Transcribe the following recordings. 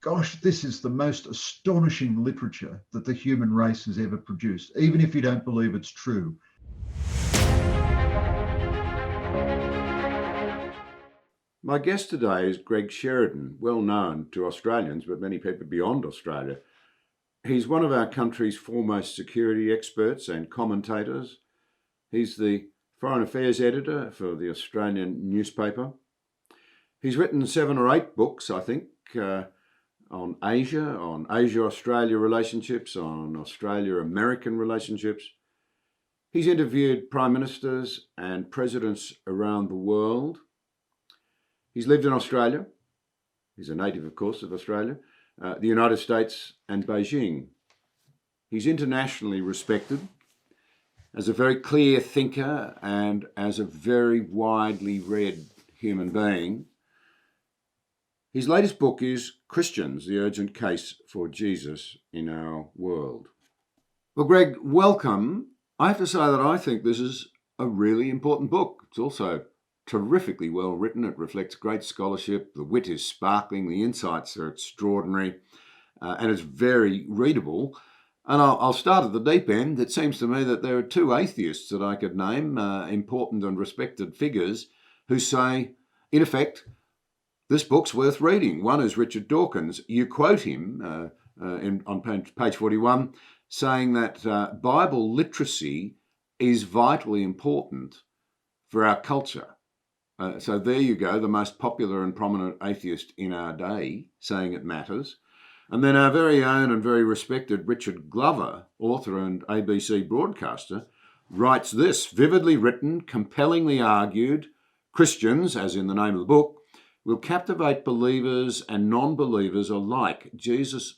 gosh, this is the most astonishing literature that the human race has ever produced, even if you don't believe it's true. My guest today is Greg Sheridan, well known to Australians, but many people beyond Australia. He's one of our country's foremost security experts and commentators. He's the Foreign Affairs editor for the Australian newspaper. He's written 7 or 8 books, I think, on Asia-Australia relationships, on Australia-American relationships. He's interviewed prime ministers and presidents around the world. He's lived in Australia. He's a native, of course, of Australia, the United States and Beijing. He's internationally respected as a very clear thinker and as a very widely read human being. His latest book is Christians, the Urgent Case for Jesus in Our World. Well, Greg, welcome. I have to say that I think this is a really important book. It's also terrifically well written. It reflects great scholarship. The wit is sparkling. The insights are extraordinary. And it's very readable. And I'll start at the deep end. It seems to me that there are 2 atheists that I could name, important and respected figures, who say, in effect, this book's worth reading. One is Richard Dawkins. You quote him on page 41, saying that Bible literacy is vitally important for our culture. So there you go, the most popular and prominent atheist in our day, saying it matters. And then our very own and very respected Richard Glover, author and ABC broadcaster, writes this: vividly written, compellingly argued, Christians, as in the name of the book, will captivate believers and non-believers alike. Jesus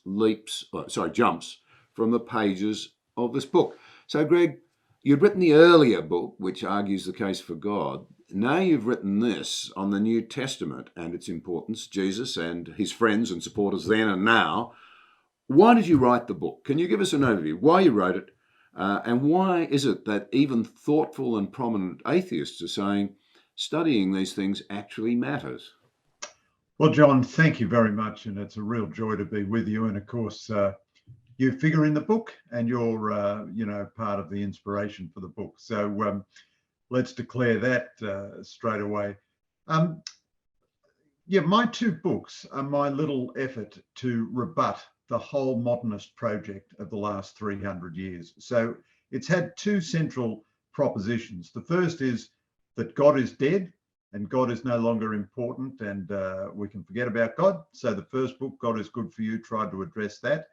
jumps from the pages of this book. So, Greg, you'd written the earlier book, which argues the case for God. Now you've written this on the New Testament and its importance, Jesus and his friends and supporters then and now. Why did you write the book? Can you give us an overview? Why you wrote it? And why is it that even thoughtful and prominent atheists are saying studying these things actually matters? Well, John, thank you very much. And it's a real joy to be with you. And of course, you figure in the book and you're, part of the inspiration for the book. So let's declare that straight away. My 2 books are my little effort to rebut the whole modernist project of the last 300 years. So it's had 2 central propositions. The first is that God is dead and God is no longer important and we can forget about God. So the first book, God is Good for You, tried to address that.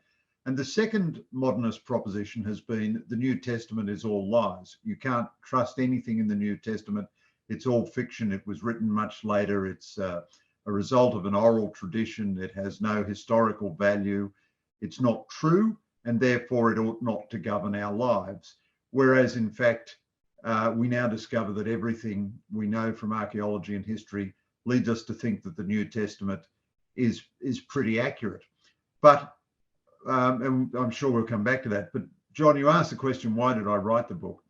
And the second modernist proposition has been the New Testament is all lies. You can't trust anything in the New Testament. It's all fiction. It was written much later. It's a result of an oral tradition. It has no historical value. It's not true, and therefore it ought not to govern our lives. Whereas, in fact, we now discover that everything we know from archaeology and history leads us to think that the New Testament is pretty accurate. But and I'm sure we'll come back to that. But John, you asked the question, why did I write the book?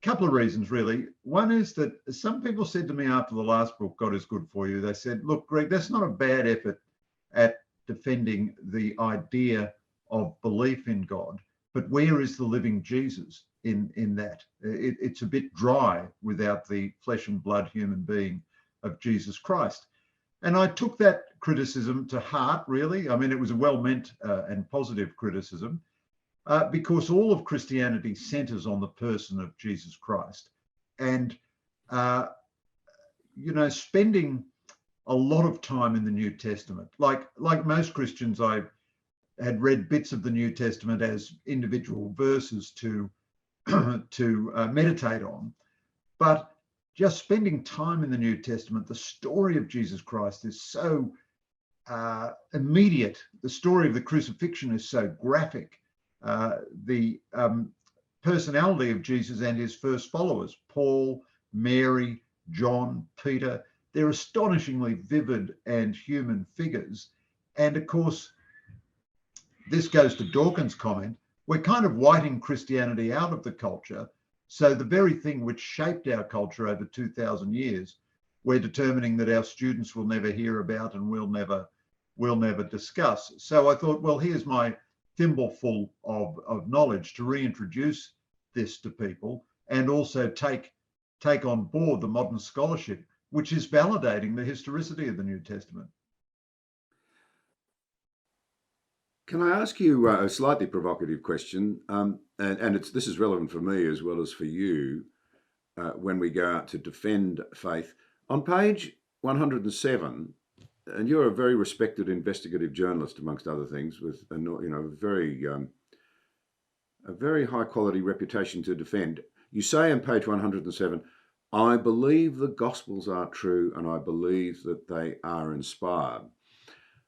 A couple of reasons, really. One is that some people said to me after the last book, God is Good for You, they said, look, Greg, that's not a bad effort at defending the idea of belief in God, but where is the living Jesus in that? It's a bit dry without the flesh and blood human being of Jesus Christ. And I took that criticism to heart, really. I mean, it was a well-meant and positive criticism because all of Christianity centers on the person of Jesus Christ. And, spending a lot of time in the New Testament, like most Christians, I had read bits of the New Testament as individual verses to meditate on. But just spending time in the New Testament, the story of Jesus Christ is so immediate. The story of the crucifixion is so graphic. The personality of Jesus and his first followers, Paul, Mary, John, Peter, they're astonishingly vivid and human figures. And of course, this goes to Dawkins' comment, we're kind of whiting Christianity out of the culture. So the very thing which shaped our culture over 2,000 years, we're determining that our students will never hear about and we'll never we'll never discuss. So I thought, well, here's my thimbleful of knowledge to reintroduce this to people and also take on board the modern scholarship, which is validating the historicity of the New Testament. Can I ask you a slightly provocative question? This is relevant for me as well as for you when we go out to defend faith. On page 107, and you're a very respected investigative journalist, amongst other things, with a very high quality reputation to defend. You say on page 107, I believe the Gospels are true and I believe that they are inspired.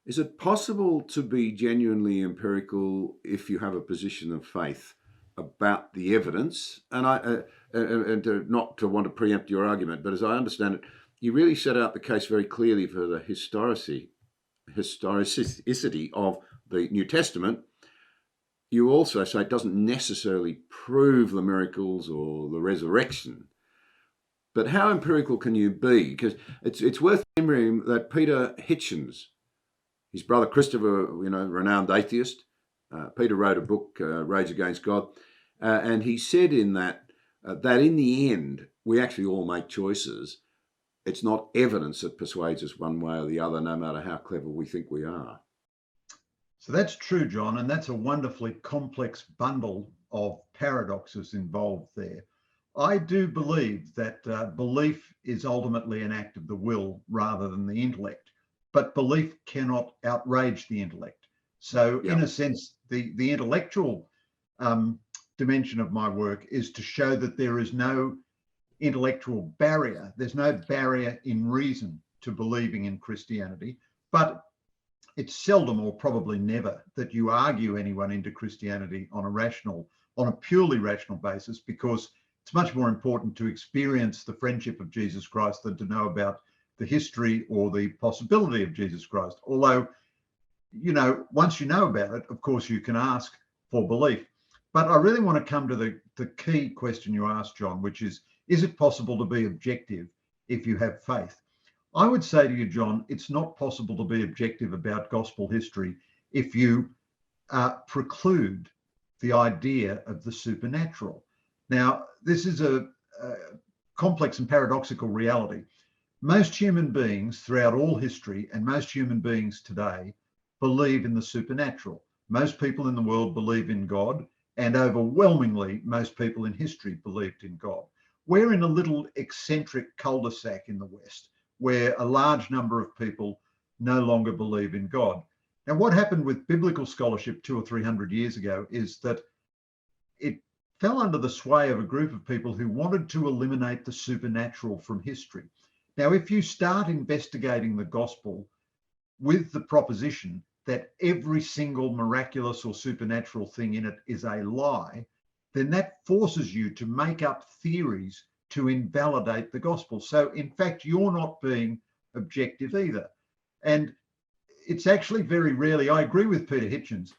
Is it possible to be genuinely empirical if you have a position of faith about the evidence? And not to want to preempt your argument, but as I understand it, you really set out the case very clearly for the historicity of the New Testament. You also say it doesn't necessarily prove the miracles or the resurrection. But how empirical can you be? Because it's worth remembering that Peter Hitchens, his brother Christopher, renowned atheist, Peter wrote a book, Rage Against God, and he said in that in the end, we actually all make choices. It's not evidence that persuades us one way or the other, no matter how clever we think we are. So that's true, John, and that's a wonderfully complex bundle of paradoxes involved there. I do believe that belief is ultimately an act of the will rather than the intellect, but belief cannot outrage the intellect. So in a sense, the intellectual dimension of my work is to show that there is no intellectual barrier. There's no barrier in reason to believing in Christianity, but it's seldom or probably never that you argue anyone into Christianity on a purely rational basis, because it's much more important to experience the friendship of Jesus Christ than to know about the history or the possibility of Jesus Christ. Although, once you know about it, of course, you can ask for belief. But I really want to come to the key question you asked, John, which is it possible to be objective if you have faith? I would say to you, John, it's not possible to be objective about gospel history if you preclude the idea of the supernatural. Now, this is a complex and paradoxical reality. Most human beings throughout all history and most human beings today believe in the supernatural. Most people in the world believe in God, and overwhelmingly, most people in history believed in God. We're in a little eccentric cul-de-sac in the West, where a large number of people no longer believe in God. Now, what happened with biblical scholarship 200 or 300 years ago is that it fell under the sway of a group of people who wanted to eliminate the supernatural from history. Now, if you start investigating the gospel with the proposition that every single miraculous or supernatural thing in it is a lie, then that forces you to make up theories to invalidate the gospel. So in fact, you're not being objective either. And it's actually very rarely, I agree with Peter Hitchens,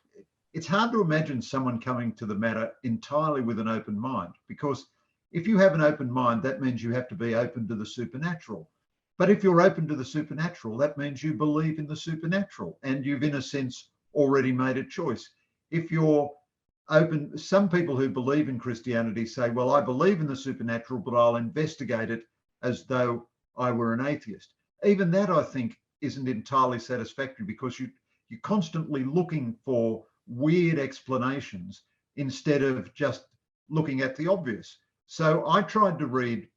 it's hard to imagine someone coming to the matter entirely with an open mind, because if you have an open mind, that means you have to be open to the supernatural. But if you're open to the supernatural, that means you believe in the supernatural, and you've, in a sense, already made a choice. If you're open, some people who believe in Christianity say, well, I believe in the supernatural, but I'll investigate it as though I were an atheist. Even that, I think, isn't entirely satisfactory, because you're constantly looking for weird explanations instead of just looking at the obvious. So I tried to read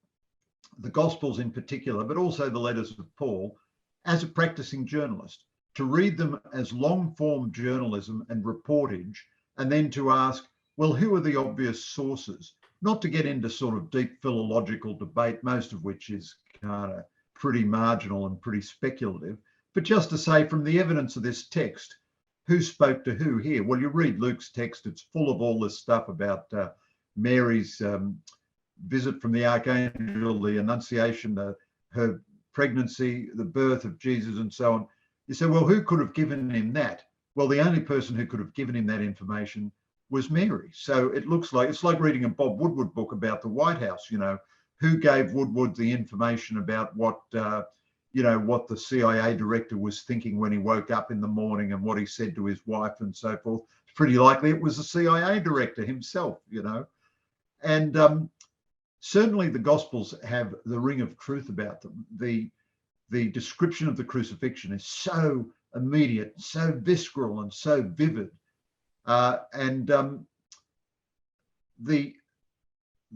the Gospels in particular, but also the letters of Paul, as a practicing journalist, to read them as long-form journalism and reportage, and then to ask, well, who are the obvious sources? Not to get into sort of deep philological debate, most of which is kind of pretty marginal and pretty speculative, but just to say, from the evidence of this text, who spoke to who here? Well, you read Luke's text, it's full of all this stuff about Mary's visit from the archangel, the Annunciation, her pregnancy, the birth of Jesus, and so on. You say, well, who could have given him that? Well, the only person who could have given him that information was Mary. So it looks like, it's like reading a Bob Woodward book about the White House, who gave Woodward the information about what, what the CIA director was thinking when he woke up in the morning and what he said to his wife and so forth. It's pretty likely it was the CIA director himself, And certainly the Gospels have the ring of truth about them. The description of the crucifixion is so immediate, so visceral and so vivid.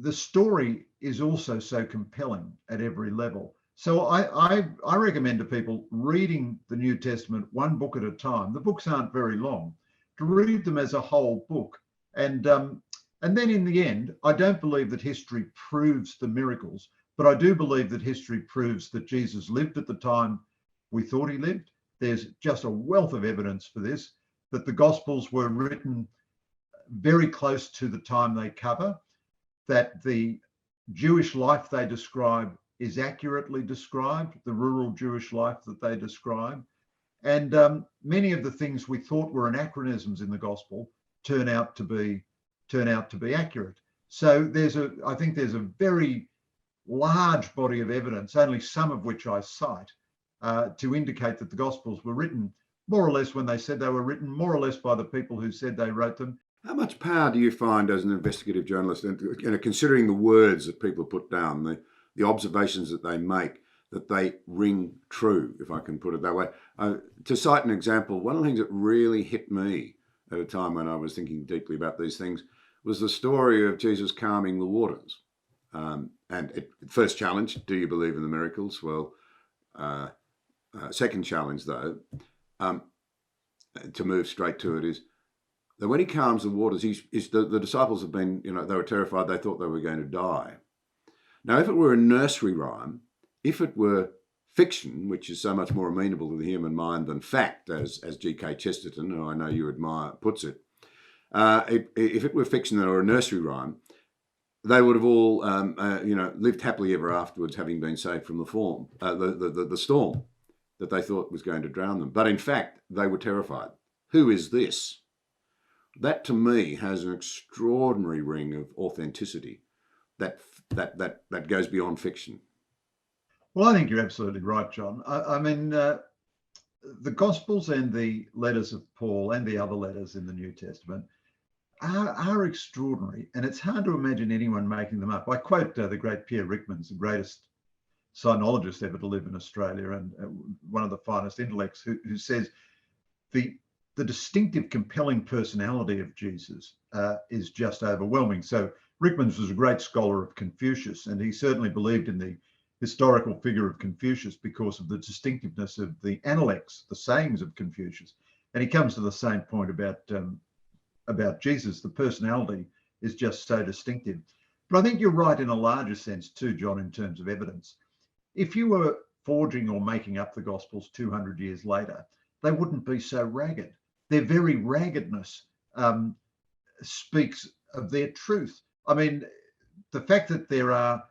The story is also so compelling at every level. So I recommend to people reading the New Testament one book at a time. The books aren't very long, to read them as a whole book. And then in the end, I don't believe that history proves the miracles, but I do believe that history proves that Jesus lived at the time we thought he lived. There's just a wealth of evidence for this, that the Gospels were written very close to the time they cover, that the Jewish life they describe is accurately described, the rural Jewish life that they describe. And many of the things we thought were anachronisms in the Gospel turn out to be accurate. So I think there's a very large body of evidence, only some of which I cite, to indicate that the Gospels were written more or less when they said they were written, more or less by the people who said they wrote them. How much power do you find as an investigative journalist, considering the words that people put down, the observations that they make, that they ring true, if I can put it that way? To cite an example, one of the things that really hit me at a time when I was thinking deeply about these things was the story of Jesus calming the waters. First challenge, do you believe in the miracles? Well, second challenge, though, to move straight to it, is that when he calms the waters, the disciples have been, they were terrified. They thought they were going to die. Now, if it were a nursery rhyme, if it were fiction, which is so much more amenable to the human mind than fact, as G.K. Chesterton, who I know you admire, puts it, if it were fiction or a nursery rhyme, they would have all, lived happily ever afterwards, having been saved from the storm that they thought was going to drown them. But in fact, they were terrified. Who is this? That to me has an extraordinary ring of authenticity that goes beyond fiction. Well, I think you're absolutely right, John. I mean, the Gospels and the letters of Paul and the other letters in the New Testament are extraordinary, and it's hard to imagine anyone making them up. I quote the great Pierre Ryckmans, the greatest sinologist ever to live in Australia and one of the finest intellects, who says the distinctive, compelling personality of Jesus is just overwhelming. So Ryckmans was a great scholar of Confucius, and he certainly believed in the historical figure of Confucius because of the distinctiveness of the analects, the sayings of Confucius. And he comes to the same point about Jesus. The personality is just so distinctive. But I think you're right in a larger sense too, John, in terms of evidence. If you were forging or making up the Gospels 200 years later, they wouldn't be so ragged. Their very raggedness speaks of their truth. I mean, the fact that there are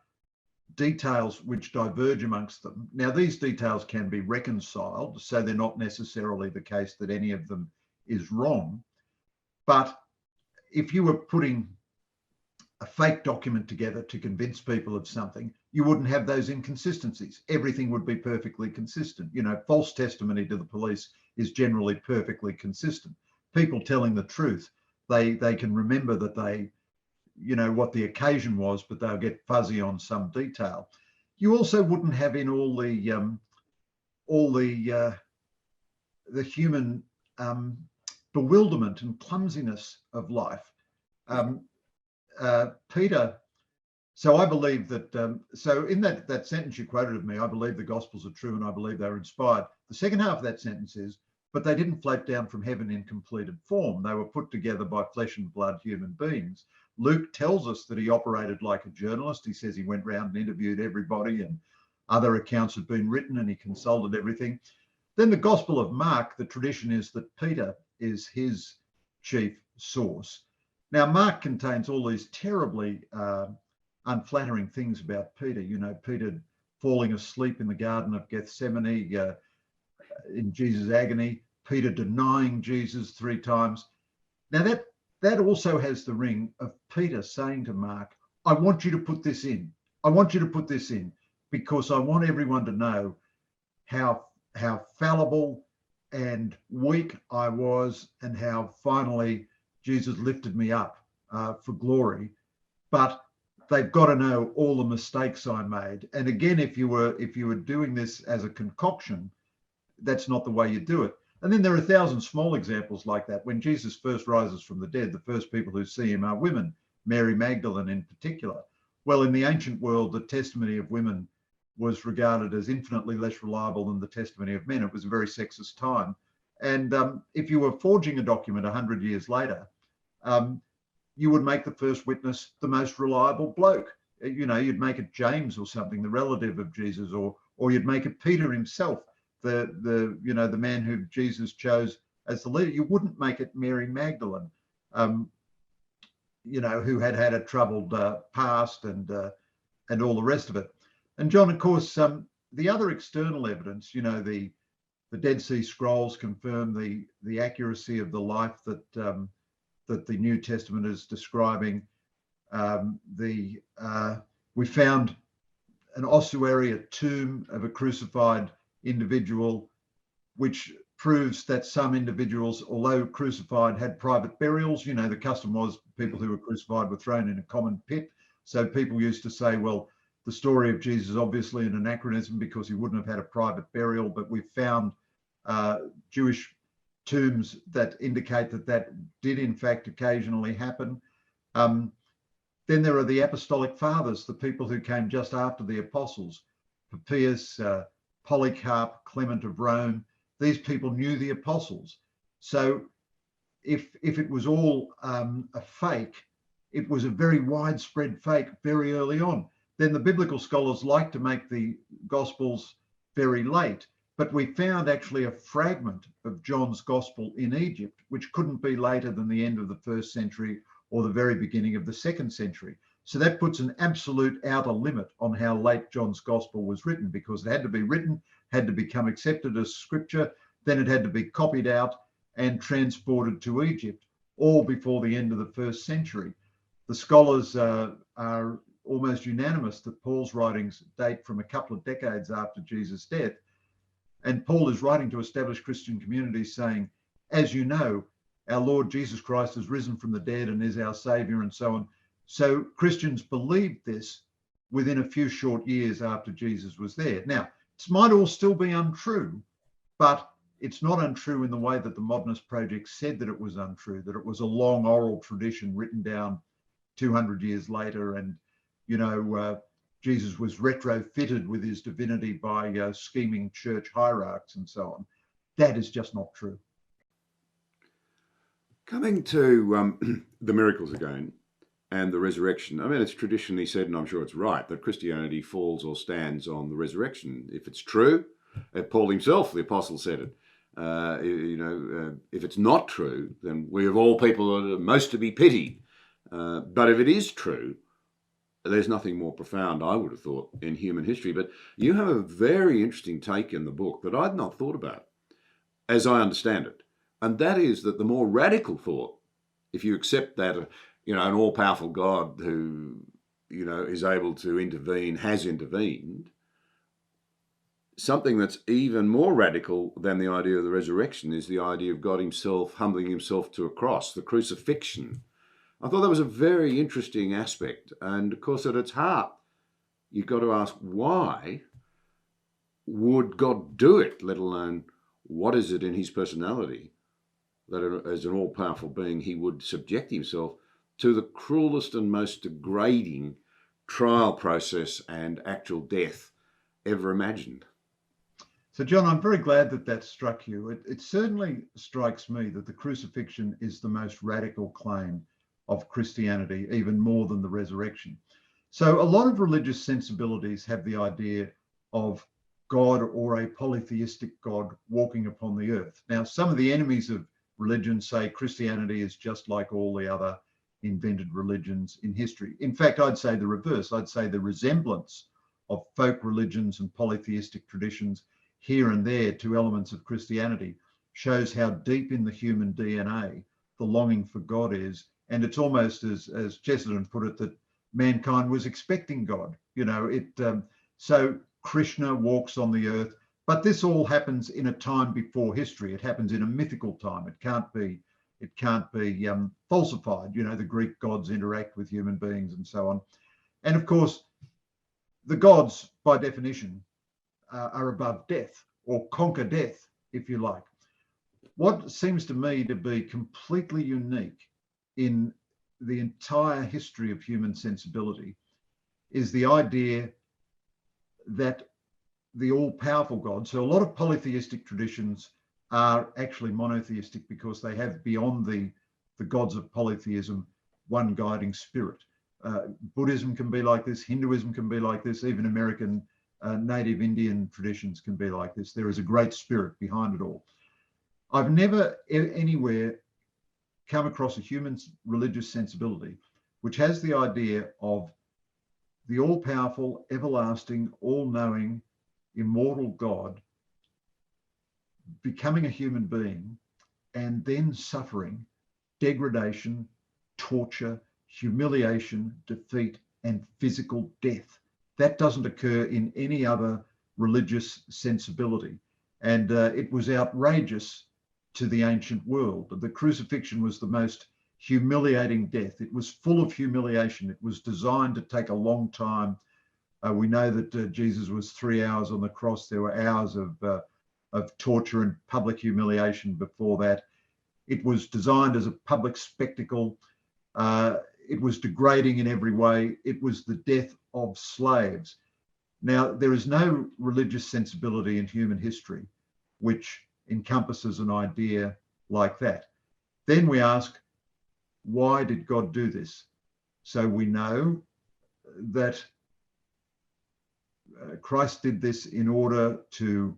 details which diverge amongst them. Now, these details can be reconciled, so they're not necessarily the case that any of them is wrong. But if you were putting a fake document together to convince people of something, you wouldn't have those inconsistencies. Everything would be perfectly consistent. False testimony to the police is generally perfectly consistent. People telling the truth, they can remember that they, what the occasion was, but they'll get fuzzy on some detail. You also wouldn't have in all the human bewilderment and clumsiness of life. Peter, so I believe that, so in that sentence you quoted of me, I believe the Gospels are true and I believe they're inspired. The second half of that sentence is, but they didn't float down from heaven in completed form. They were put together by flesh and blood human beings. Luke tells us that he operated like a journalist. He says he went round and interviewed everybody, and other accounts have been written and he consulted everything. Then the Gospel of Mark, the tradition is that Peter is his chief source. Now, Mark contains all these terribly unflattering things about Peter. Peter falling asleep in the Garden of Gethsemane in Jesus' agony, Peter denying Jesus 3 times. Now, that also has the ring of Peter saying to Mark, I want you to put this in. I want you to put this in because I want everyone to know how fallible and weak I was, and how finally Jesus lifted me up for glory. But they've got to know all the mistakes I made. And again, if you were doing this as a concoction, that's not the way you do it. And then there are 1,000 small examples like that. When Jesus first rises from the dead, the first people who see him are women, Mary Magdalene in particular. Well, in the ancient world, the testimony of women was regarded as infinitely less reliable than the testimony of men. It was a very sexist time. And if you were forging a document 100 years later, you would make the first witness the most reliable bloke. You know, you'd make it James or something, the relative of Jesus, or you'd make it Peter himself, the man who Jesus chose as the leader. You wouldn't make it Mary Magdalene, who had a troubled past and all the rest of it. And John, of course, the other external evidence, the Dead Sea Scrolls confirm the accuracy of the life that the New Testament is describing. We found an ossuary, a tomb of a crucified individual, which proves that some individuals, although crucified, had private burials. The custom was people who were crucified were thrown in a common pit. So people used to say, well, the story of Jesus is obviously an anachronism because he wouldn't have had a private burial, but we've found Jewish tombs that indicate that did in fact occasionally happen. Then there are the apostolic fathers, the people who came just after the apostles, Papias, Polycarp, Clement of Rome. These people knew the apostles. So if it was all a fake, it was a very widespread fake very early on. Then the biblical scholars like to make the Gospels very late, but we found actually a fragment of John's Gospel in Egypt, which couldn't be later than the end of the 1st century or the very beginning of the 2nd century. So that puts an absolute outer limit on how late John's Gospel was written, because it had to be written, had to become accepted as scripture, then it had to be copied out and transported to Egypt, all before the end of the 1st century. The scholars are almost unanimous that Paul's writings date from a couple of decades after Jesus' death. And Paul is writing to establish Christian communities saying, as you know, our Lord Jesus Christ has risen from the dead and is our Saviour, and so on. So Christians believed this within a few short years after Jesus was there. Now, it might all still be untrue, but it's not untrue in the way that the modernist project said that it was untrue, that it was a long oral tradition written down 200 years later, and Jesus was retrofitted with his divinity by scheming church hierarchs and so on. That is just not true. Coming to the miracles again and the resurrection, I mean, it's traditionally said, and I'm sure it's right, that Christianity falls or stands on the resurrection. If it's true, Paul himself, the apostle, said it. If it's not true, then we of all people are most to be pitied. But if it is true, there's nothing more profound, I would have thought, in human history. But you have a very interesting take in the book that I'd not thought about, as I understand it. And that is that the more radical thought, if you accept that, an all-powerful God who, is able to intervene, has intervened, something that's even more radical than the idea of the resurrection is the idea of God himself humbling himself to a cross, the crucifixion. I thought that was a very interesting aspect. And of course, at its heart, you've got to ask, why would God do it, let alone what is it in his personality that as an all-powerful being, he would subject himself to the cruelest and most degrading trial process and actual death ever imagined? So, John, I'm very glad that struck you. It certainly strikes me that the crucifixion is the most radical claim of Christianity, even more than the resurrection. So a lot of religious sensibilities have the idea of God or a polytheistic God walking upon the earth. Now, some of the enemies of religion say Christianity is just like all the other invented religions in history. In fact, I'd say the reverse. I'd say the resemblance of folk religions and polytheistic traditions here and there to elements of Christianity shows how deep in the human DNA the longing for God is. And it's almost as Chesterton put it, that mankind was expecting God. So Krishna walks on the earth. But this all happens in a time before history. It happens in a mythical time. It can't be falsified. You know, the Greek gods interact with human beings and so on. And of course, the gods, by definition, are above death, or conquer death, if you like. What seems to me to be completely unique in the entire history of human sensibility is the idea that the all-powerful God, so a lot of polytheistic traditions are actually monotheistic because they have beyond the gods of polytheism one guiding spirit. Buddhism can be like this, Hinduism can be like this, even American native Indian traditions can be like this. There is a great spirit behind it all. I've never anywhere come across a human religious sensibility which has the idea of the all-powerful, everlasting, all-knowing, immortal God becoming a human being and then suffering degradation, torture, humiliation, defeat, and physical death. That doesn't occur in any other religious sensibility. And it was outrageous to the ancient world. The crucifixion was the most humiliating death. It was full of humiliation. It was designed to take a long time. We know that Jesus was 3 hours on the cross. There were hours of torture and public humiliation before that. It was designed as a public spectacle. It was degrading in every way. It was the death of slaves. Now, there is no religious sensibility in human history which encompasses an idea like that. Then we ask, why did God do this? So we know that Christ did this in order to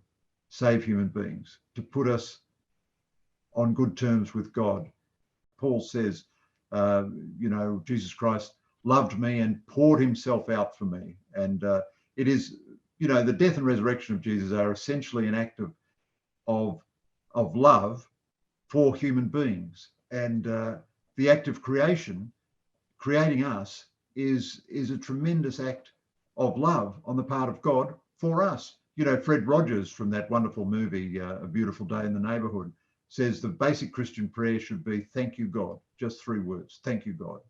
save human beings, to put us on good terms with God. Paul says, Jesus Christ loved me and poured himself out for me. And it is, the death and resurrection of Jesus are essentially an act of love for human beings. And the act of creating us, is a tremendous act of love on the part of God for us. Fred Rogers from that wonderful movie, A Beautiful Day in the Neighborhood, says the basic Christian prayer should be, thank you, God. Just 3 words, thank you, God,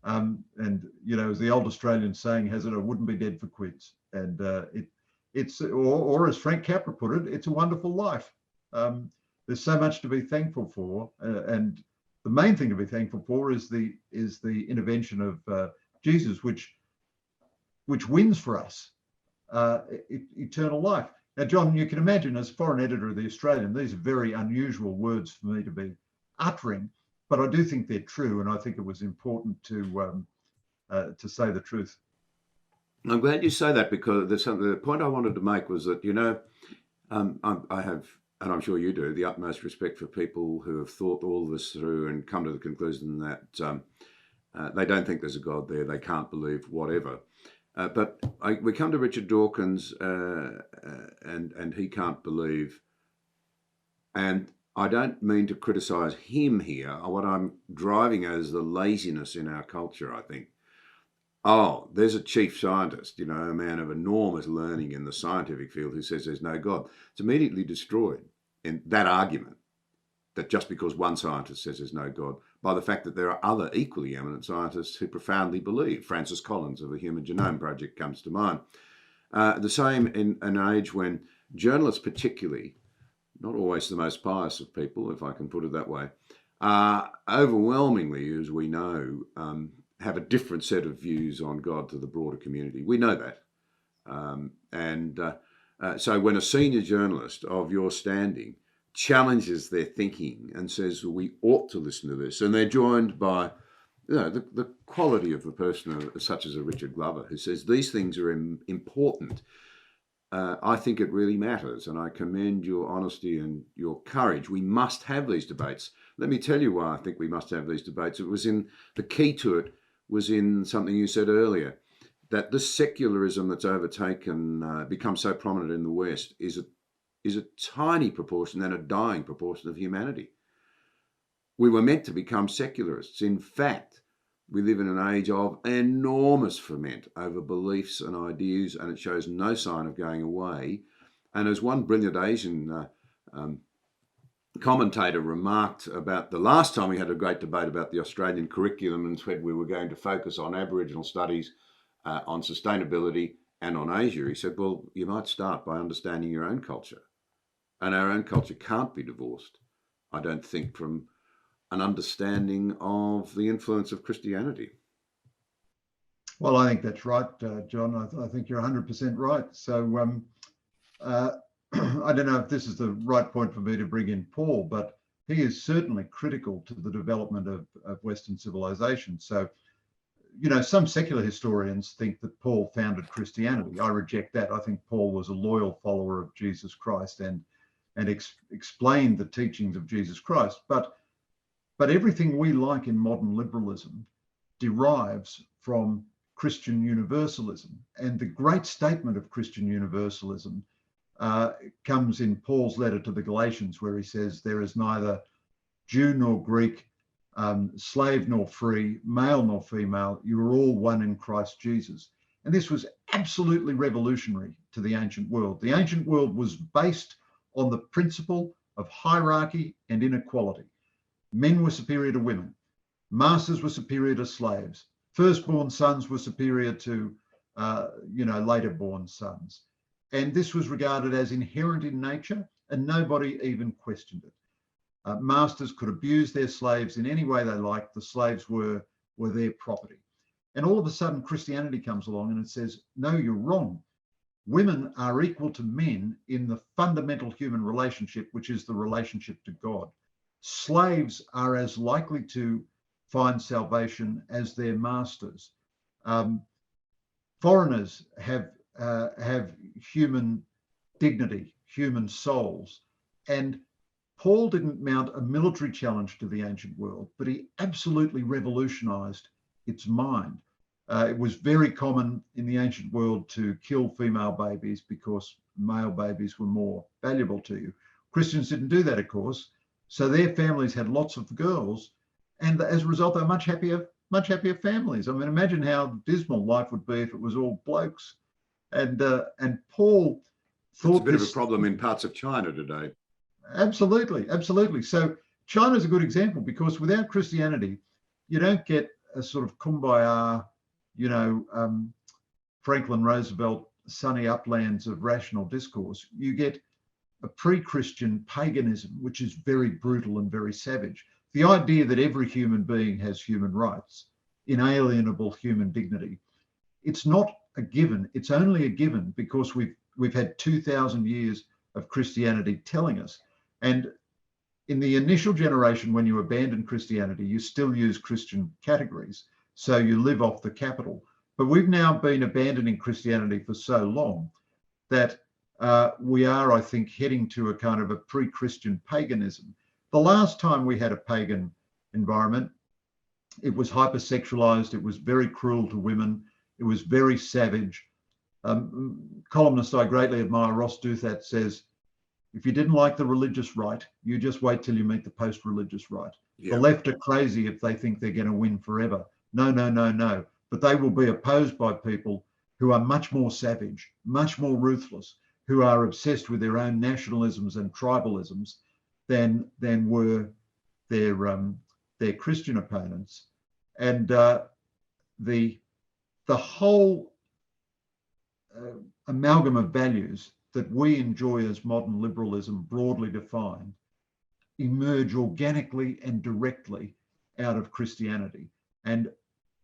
as the old Australian saying has it, I wouldn't be dead for quids. And or as Frank Capra put it, it's a wonderful life. There's so much to be thankful for. And the main thing to be thankful for is the intervention of Jesus, which wins for us eternal life. Now, John, you can imagine, as foreign editor of The Australian, these are very unusual words for me to be uttering, but I do think they're true, and I think it was important to say the truth. I'm glad you say that, because the point I wanted to make was that, I have, and I'm sure you do, the utmost respect for people who have thought all this through and come to the conclusion that they don't think there's a God there, they can't believe whatever. But we come to Richard Dawkins, and he can't believe. And I don't mean to criticise him here. What I'm driving at is the laziness in our culture, I think. Oh, there's a chief scientist, a man of enormous learning in the scientific field, who says there's no God. It's immediately destroyed in that argument, that just because one scientist says there's no God, by the fact that there are other equally eminent scientists who profoundly believe. Francis Collins of the Human Genome Project comes to mind. The same in an age when journalists, particularly, not always the most pious of people, if I can put it that way, overwhelmingly, as we know, have a different set of views on God to the broader community. We know that. So when a senior journalist of your standing challenges their thinking and says, well, we ought to listen to this, and they're joined by the quality of a person such as a Richard Glover, who says these things are important, I think it really matters, and I commend your honesty and your courage. We must have these debates. Let me tell you why I think we must have these debates. The key to it was in something you said earlier, that this secularism that's overtaken, become so prominent in the West, is a tiny proportion and a dying proportion of humanity. We were meant to become secularists. In fact, we live in an age of enormous ferment over beliefs and ideas, and it shows no sign of going away. And as one brilliant Asian commentator remarked about the last time we had a great debate about the Australian curriculum and said we were going to focus on Aboriginal studies, on sustainability and on Asia, he said, well, you might start by understanding your own culture. And our own culture can't be divorced, I don't think, from an understanding of the influence of Christianity. Well, I think that's right, John. I think you're 100% right. So I don't know if this is the right point for me to bring in Paul, but he is certainly critical to the development of Western civilization. So, you know, some secular historians think that Paul founded Christianity. I reject that. I think Paul was a loyal follower of Jesus Christ and explained the teachings of Jesus Christ. But everything we like in modern liberalism derives from Christian universalism. And the great statement of Christian universalism comes in Paul's letter to the Galatians, where he says, there is neither Jew nor Greek, slave nor free, male nor female, you are all one in Christ Jesus. And this was absolutely revolutionary to the ancient world. The ancient world was based on the principle of hierarchy and inequality. Men were superior to women. Masters were superior to slaves. Firstborn sons were superior to, later born sons. And this was regarded as inherent in nature, and nobody even questioned it. Masters could abuse their slaves in any way they liked. The slaves were their property. And all of a sudden, Christianity comes along and it says, no, you're wrong. Women are equal to men in the fundamental human relationship, which is the relationship to God. Slaves are as likely to find salvation as their masters. Foreigners have human dignity, human souls. And Paul didn't mount a military challenge to the ancient world, but he absolutely revolutionized its mind. It was very common in the ancient world to kill female babies because male babies were more valuable to you. Christians didn't do that, of course. So their families had lots of girls. And as a result, they're much happier families. I mean, imagine how dismal life would be if it was all blokes. And Paul thought it's a bit of a problem in parts of China today. Absolutely, absolutely. So China's a good example, because without Christianity, you don't get a sort of kumbaya, Franklin Roosevelt sunny uplands of rational discourse. You get a pre-Christian paganism, which is very brutal and very savage. The idea that every human being has human rights, inalienable human dignity, it's not a given. It's only a given because we've had 2,000 years of Christianity telling us. And in the initial generation, when you abandon Christianity, you still use Christian categories. So you live off the capital. But we've now been abandoning Christianity for so long that we are, I think, heading to a kind of a pre-Christian paganism. The last time we had a pagan environment, it was hypersexualized. It was very cruel to women. It was very savage. Columnist I greatly admire, Ross Douthat, says, if you didn't like the religious right, you just wait till you meet the post-religious right. Yeah. The left are crazy if they think they're going to win forever. No, no, no, no. But they will be opposed by people who are much more savage, much more ruthless, who are obsessed with their own nationalisms and tribalisms than were their Christian opponents. And the whole amalgam of values that we enjoy as modern liberalism, broadly defined, emerge organically and directly out of Christianity. And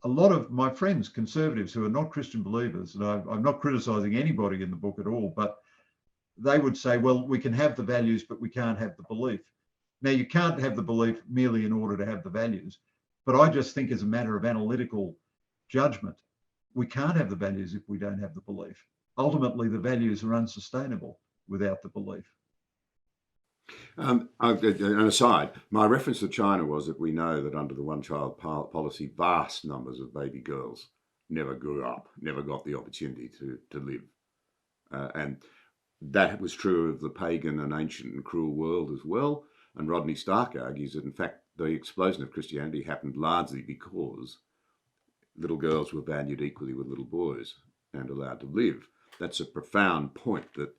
a lot of my friends, conservatives who are not Christian believers, and I'm not criticizing anybody in the book at all, but they would say, well, we can have the values, but we can't have the belief. Now, you can't have the belief merely in order to have the values. But I just think as a matter of analytical judgment, we can't have the values if we don't have the belief. Ultimately, the values are unsustainable without the belief. An aside, my reference to China was that we know that under the one-child policy, vast numbers of baby girls never grew up, never got the opportunity to live. And that was true of the pagan and ancient and cruel world as well. And Rodney Stark argues that, in fact, the explosion of Christianity happened largely because little girls were valued equally with little boys and allowed to live. That's a profound point that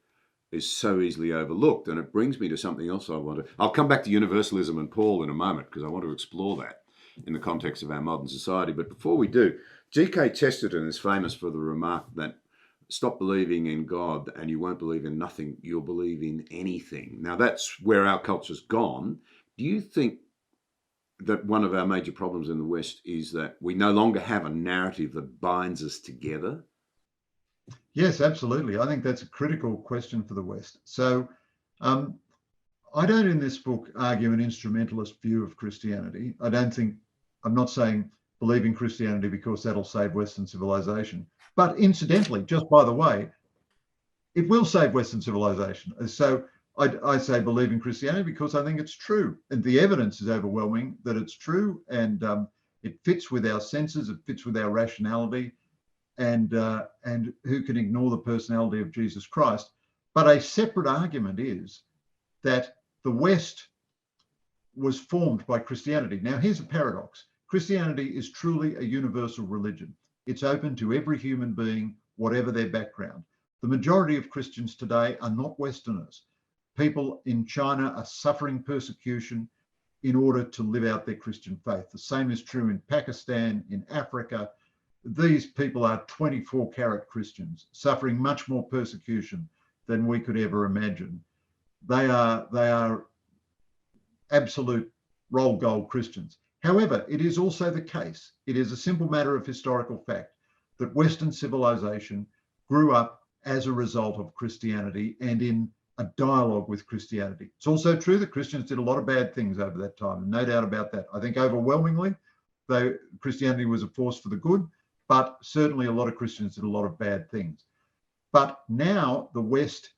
is so easily overlooked. And it brings me to something else I'll come back to universalism and Paul in a moment, because I want to explore that in the context of our modern society. But before we do, G.K. Chesterton is famous for the remark that stop believing in God and you won't believe in nothing, you'll believe in anything. Now, that's where our culture's gone. Do you think that one of our major problems in the West is that we no longer have a narrative that binds us together? Yes, absolutely. I think that's a critical question for the West. So I don't in this book argue an instrumentalist view of Christianity. I'm not saying believe in Christianity because that'll save Western civilization. But incidentally, just by the way, it will save Western civilization. So I say believe in Christianity because I think it's true. And the evidence is overwhelming that it's true. And it fits with our senses, it fits with our rationality. And who can ignore the personality of Jesus Christ? But a separate argument is that the West was formed by Christianity. Now, here's a paradox. Christianity is truly a universal religion. It's open to every human being, whatever their background. The majority of Christians today are not Westerners. People in China are suffering persecution in order to live out their Christian faith. The same is true in Pakistan, in Africa. These people are 24-carat Christians, suffering much more persecution than we could ever imagine. They are absolute roll gold Christians. However, it is also the case, it is a simple matter of historical fact, that Western civilization grew up as a result of Christianity and in a dialogue with Christianity. It's also true that Christians did a lot of bad things over that time, no doubt about that. I think overwhelmingly, though, Christianity was a force for the good, but certainly a lot of Christians did a lot of bad things. But now the West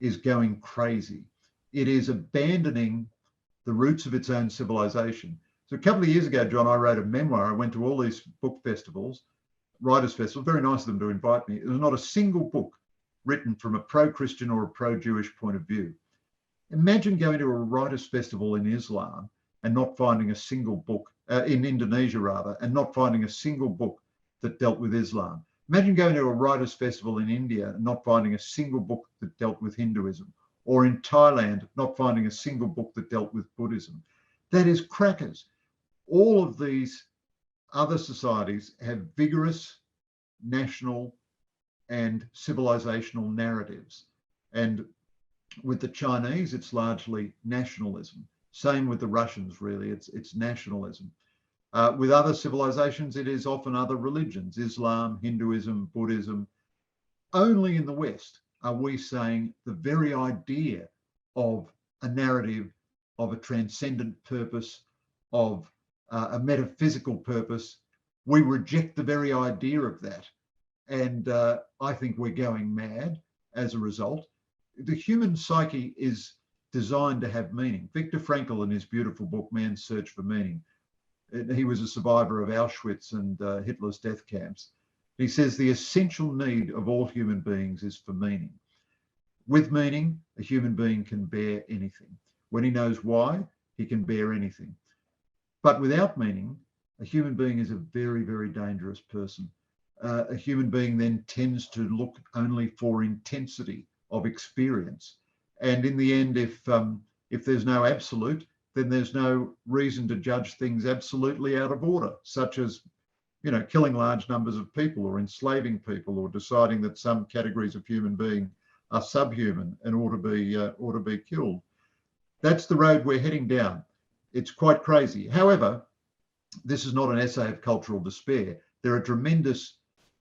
is going crazy. It is abandoning the roots of its own civilization. So a couple of years ago, John, I wrote a memoir. I went to all these book festivals, writers' festivals, very nice of them to invite me. There was not a single book written from a pro-Christian or a pro-Jewish point of view. Imagine going to a writers' festival in Islam and not finding a single book, in Indonesia rather, and not finding a single book that dealt with Islam. Imagine going to a writers' festival in India and not finding a single book that dealt with Hinduism, or in Thailand, not finding a single book that dealt with Buddhism. That is crackers. All of these other societies have vigorous national and civilizational narratives. And with the Chinese, it's largely nationalism. Same with the Russians, really, it's nationalism. With other civilizations, it is often other religions, Islam, Hinduism, Buddhism. Only in the West are we saying the very idea of a narrative, of a transcendent purpose, of a metaphysical purpose. We reject the very idea of that. And I think we're going mad as a result. The human psyche is designed to have meaning. Viktor Frankl, in his beautiful book, Man's Search for Meaning, he was a survivor of Auschwitz and Hitler's death camps. He says the essential need of all human beings is for meaning. With meaning, a human being can bear anything. When he knows why, he can bear anything. But without meaning, a human being is a very, very dangerous person. A human being then tends to look only for intensity of experience. And in the end, if there's no absolute, then there's no reason to judge things absolutely out of order, such as, killing large numbers of people or enslaving people or deciding that some categories of human being are subhuman and ought to be killed. That's the road we're heading down. It's quite crazy. However, this is not an essay of cultural despair. There are tremendous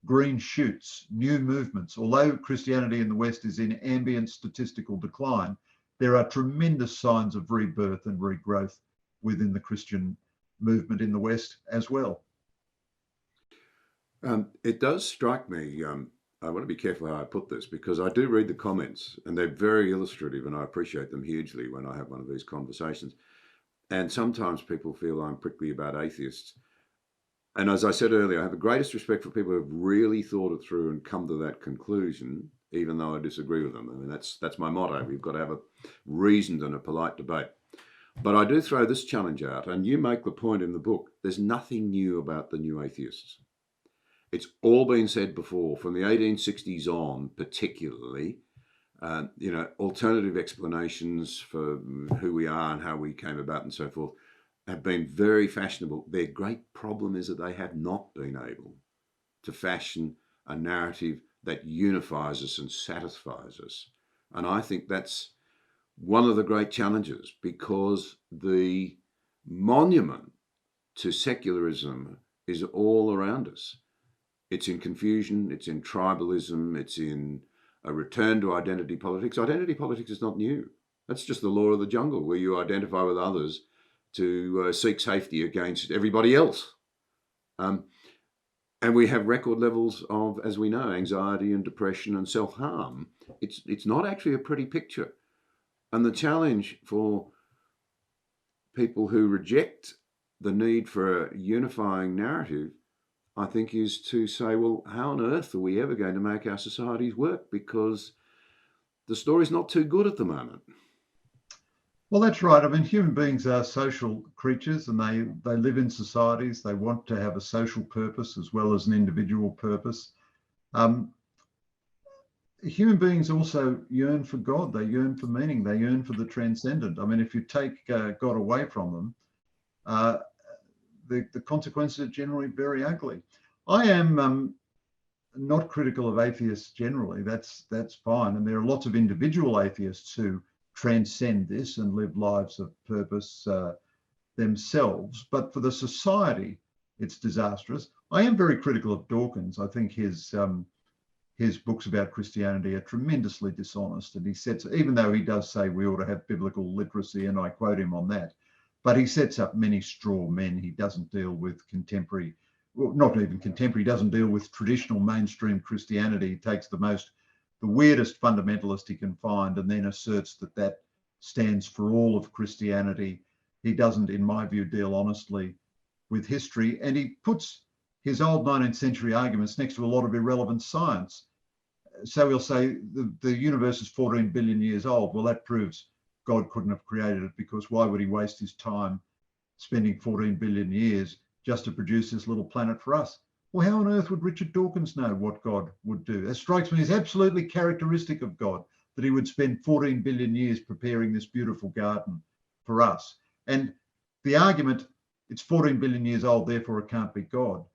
green shoots, new movements. Although Christianity in the West is in ambient statistical decline, there are tremendous signs of rebirth and regrowth within the Christian movement in the West as well. It does strike me, I want to be careful how I put this, because I do read the comments and they're very illustrative and I appreciate them hugely when I have one of these conversations. And sometimes people feel I'm prickly about atheists. And as I said earlier, I have the greatest respect for people who've really thought it through and come to that conclusion, even though I disagree with them. I mean, that's my motto. We've got to have a reasoned and a polite debate. But I do throw this challenge out, and you make the point in the book, there's nothing new about the new atheists. It's all been said before, from the 1860s on particularly. alternative explanations for who we are and how we came about and so forth have been very fashionable. Their great problem is that they have not been able to fashion a narrative that unifies us and satisfies us. And I think that's one of the great challenges, because the monument to secularism is all around us. It's in confusion, it's in tribalism, it's in a return to identity politics. Identity politics is not new. That's just the law of the jungle, where you identify with others to seek safety against everybody else. And we have record levels of, as we know, anxiety and depression and self-harm. It's not actually a pretty picture. And the challenge for people who reject the need for a unifying narrative, I think, is to say, well, how on earth are we ever going to make our societies work? Because the story's not too good at the moment. Well, that's right. I mean, human beings are social creatures, and they live in societies. They want to have a social purpose as well as an individual purpose. Human beings also yearn for God. They yearn for meaning. They yearn for the transcendent. I mean, if you take God away from them, the consequences are generally very ugly. I am not critical of atheists generally. That's fine. And there are lots of individual atheists who transcend this and live lives of purpose themselves. But for the society, it's disastrous. I am very critical of Dawkins. I think his books about Christianity are tremendously dishonest. And he sets, even though he does say we ought to have biblical literacy, and I quote him on that, but he sets up many straw men. He doesn't deal with contemporary, well, not even contemporary, he doesn't deal with traditional mainstream Christianity. He takes the weirdest fundamentalist he can find and then asserts that that stands for all of Christianity. He doesn't, in my view, deal honestly with history. And he puts his old 19th century arguments next to a lot of irrelevant science. So he'll say the universe is 14 billion years old. Well, that proves God couldn't have created it, because why would he waste his time spending 14 billion years just to produce this little planet for us? Well, how on earth would Richard Dawkins know what God would do? That strikes me as absolutely characteristic of God, that he would spend 14 billion years preparing this beautiful garden for us. And the argument, it's 14 billion years old, therefore it can't be God.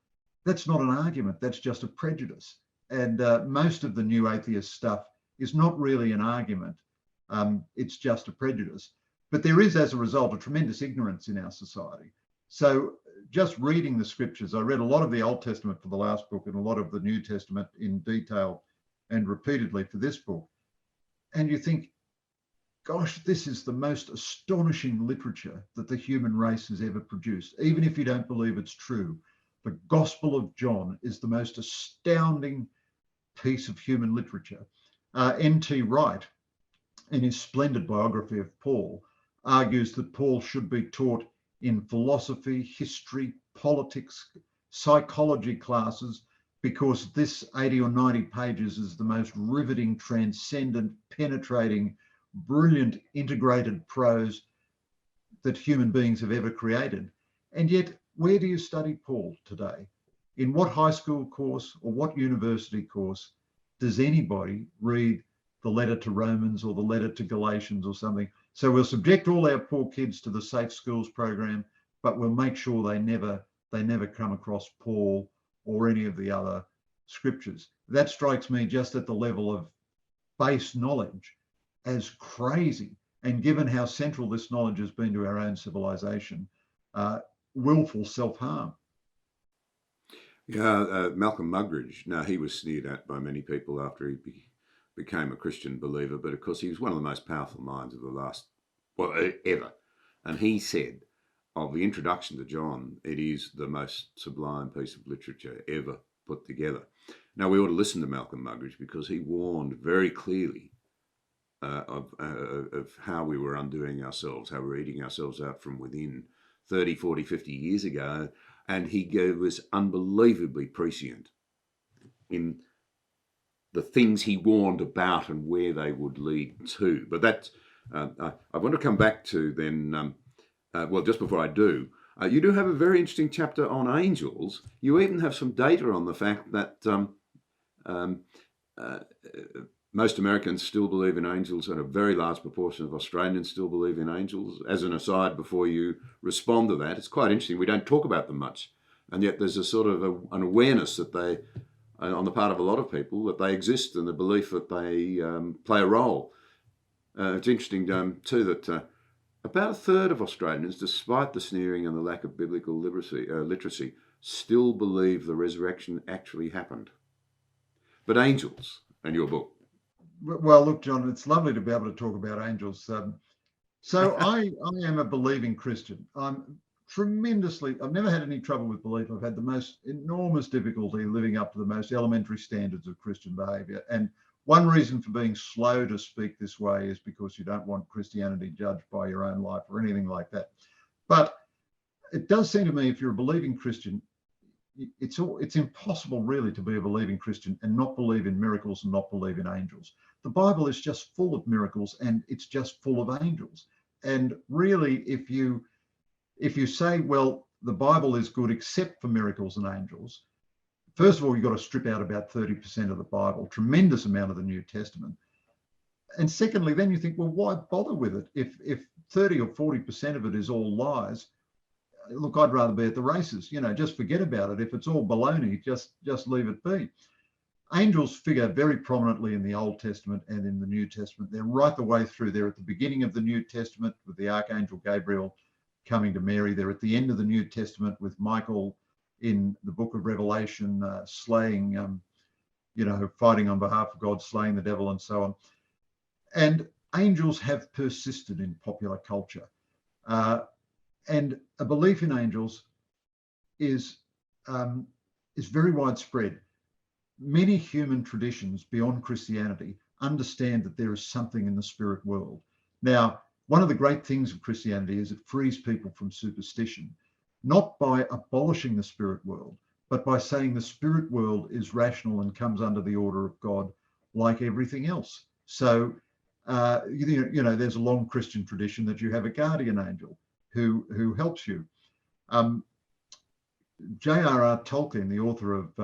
That's not an argument, that's just a prejudice. And most of the new atheist stuff is not really an argument. It's just a prejudice. But there is, as a result, a tremendous ignorance in our society. So just reading the scriptures, I read a lot of the Old Testament for the last book and a lot of the New Testament in detail and repeatedly for this book. And you think, gosh, this is the most astonishing literature that the human race has ever produced. Even if you don't believe it's true, the Gospel of John is the most astounding piece of human literature. N.T. Wright, in his splendid biography of Paul, argues that Paul should be taught in philosophy, history, politics, psychology classes, because this 80 or 90 pages is the most riveting, transcendent, penetrating, brilliant, integrated prose that human beings have ever created. And yet, where do you study Paul today? In what high school course or what university course does anybody read the letter to Romans or the letter to Galatians or something? So we'll subject all our poor kids to the Safe Schools program, but we'll make sure they never come across Paul or any of the other scriptures. That strikes me just at the level of base knowledge as crazy. And given how central this knowledge has been to our own civilization, willful self-harm. Yeah, Malcolm Muggeridge. Now, he was sneered at by many people after he became a Christian believer, but of course he was one of the most powerful minds of the last, ever. And he said of the introduction to John, it is the most sublime piece of literature ever put together. Now, we ought to listen to Malcolm Muggeridge, because he warned very clearly of how we were undoing ourselves, how we were eating ourselves out from within 30, 40, 50 years ago. And he was unbelievably prescient in the things he warned about and where they would lead to. But that's, I want to come back to then, just before I do, you do have a very interesting chapter on angels. You even have some data on the fact that Most Americans still believe in angels, and a very large proportion of Australians still believe in angels. As an aside, before you respond to that, it's quite interesting. We don't talk about them much, and yet there's a sort of an awareness that they, on the part of a lot of people, that they exist, and the belief that they play a role. It's interesting too that about a third of Australians, despite the sneering and the lack of biblical literacy, still believe the resurrection actually happened. But angels, and your book. Well, look, John, it's lovely to be able to talk about angels. So I am a believing Christian. I've never had any trouble with belief. I've had the most enormous difficulty living up to the most elementary standards of Christian behaviour. And one reason for being slow to speak this way is because you don't want Christianity judged by your own life or anything like that. But it does seem to me, if you're a believing Christian, it's impossible really to be a believing Christian and not believe in miracles and not believe in angels. The Bible is just full of miracles and it's just full of angels. And really, if you say, well, the Bible is good except for miracles and angels, first of all, you've got to strip out about 30% of the Bible, tremendous amount of the New Testament. And secondly, then you think, well, why bother with it? If 30 or 40% of it is all lies, look, I'd rather be at the races, just forget about it. If it's all baloney, just leave it be. Angels figure very prominently in the Old Testament and in the New Testament. They're right the way through. They're at the beginning of the New Testament with the Archangel Gabriel coming to Mary. They're at the end of the New Testament with Michael in the book of Revelation, slaying, fighting on behalf of God, slaying the devil and so on. And angels have persisted in popular culture. And a belief in angels is very widespread. Many human traditions beyond Christianity understand that there is something in the spirit world. Now, one of the great things of Christianity is it frees people from superstition, not by abolishing the spirit world, but by saying the spirit world is rational and comes under the order of God like everything else. So, there's a long Christian tradition that you have a guardian angel who helps you. J.R.R. Tolkien, the author of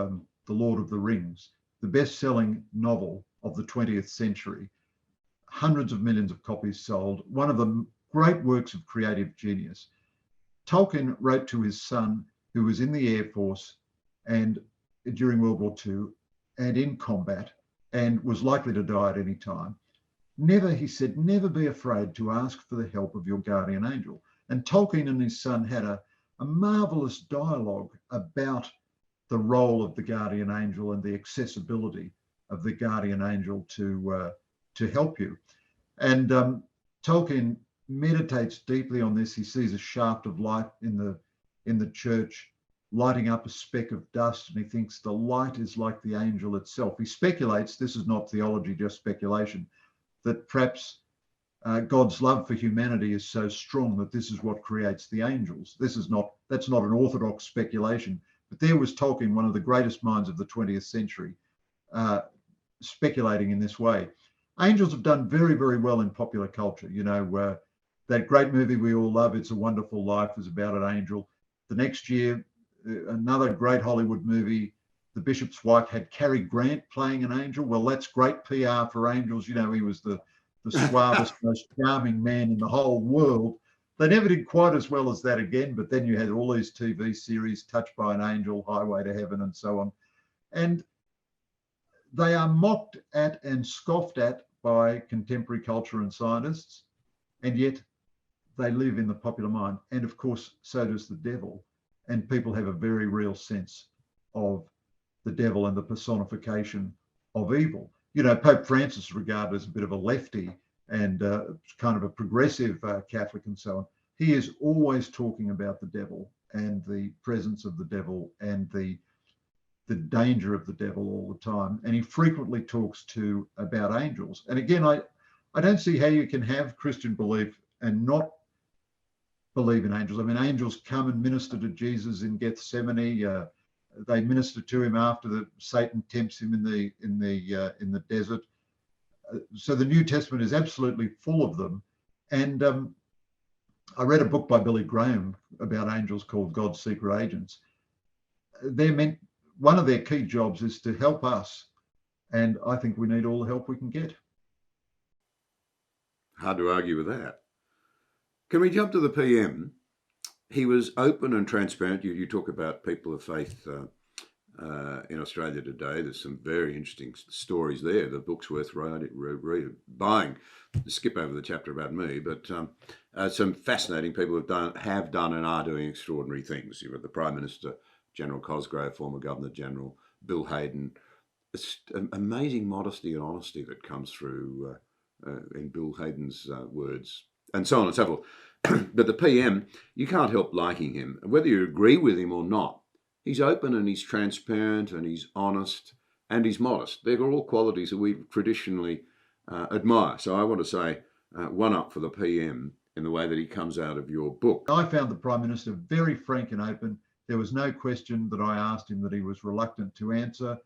The Lord of the Rings, the best-selling novel of the 20th century, hundreds of millions of copies sold, one of the great works of creative genius. Tolkien wrote to his son, who was in the Air Force and during World War II and in combat and was likely to die at any time. He said, never be afraid to ask for the help of your guardian angel. And Tolkien and his son had a marvelous dialogue about the role of the guardian angel and the accessibility of the guardian angel to help you. And Tolkien meditates deeply on this. He sees a shaft of light in the church lighting up a speck of dust, and he thinks the light is like the angel itself. He speculates, this is not theology, just speculation, that perhaps God's love for humanity is so strong that this is what creates the angels. That's not an orthodox speculation, but there was Tolkien, one of the greatest minds of the 20th century, speculating in this way. Angels have done very, very well in popular culture. That great movie we all love, It's a Wonderful Life, is about an angel. The next year, another great Hollywood movie, The Bishop's Wife, had Cary Grant playing an angel. Well, that's great PR for angels. He was the suavest, most charming man in the whole world. They never did quite as well as that again, but then you had all these TV series, Touched by an Angel, Highway to Heaven, and so on. And they are mocked at and scoffed at by contemporary culture and scientists, and yet they live in the popular mind. And of course, so does the devil. And people have a very real sense of the devil and the personification of evil. Pope Francis is regarded as a bit of a lefty and kind of a progressive Catholic and so on. He is always talking about the devil and the presence of the devil and the danger of the devil all the time. And he frequently talks about angels. And again, I don't see how you can have Christian belief and not believe in angels. I mean, angels come and minister to Jesus in Gethsemane. They minister to him after Satan tempts him in the desert. So the New Testament is absolutely full of them. And I read a book by Billy Graham about angels called God's Secret Agents. One of their key jobs is to help us And I think we need all the help we can get. Hard to argue with that. Can we jump to the PM? He was open and transparent. You talk about people of faith in Australia today. There's some very interesting stories there. The book's worth buying. Skip over the chapter about me, but some fascinating people have done and are doing extraordinary things. You've got the Prime Minister, General Cosgrove, former Governor General, Bill Hayden. It's amazing modesty and honesty that comes through in Bill Hayden's words, and so on and so forth. But the PM, you can't help liking him. Whether you agree with him or not, he's open and he's transparent and he's honest and he's modest. They're all qualities that we traditionally admire. So I want to say one up for the PM in the way that he comes out of your book. I found the Prime Minister very frank and open. There was no question that I asked him that he was reluctant to answer.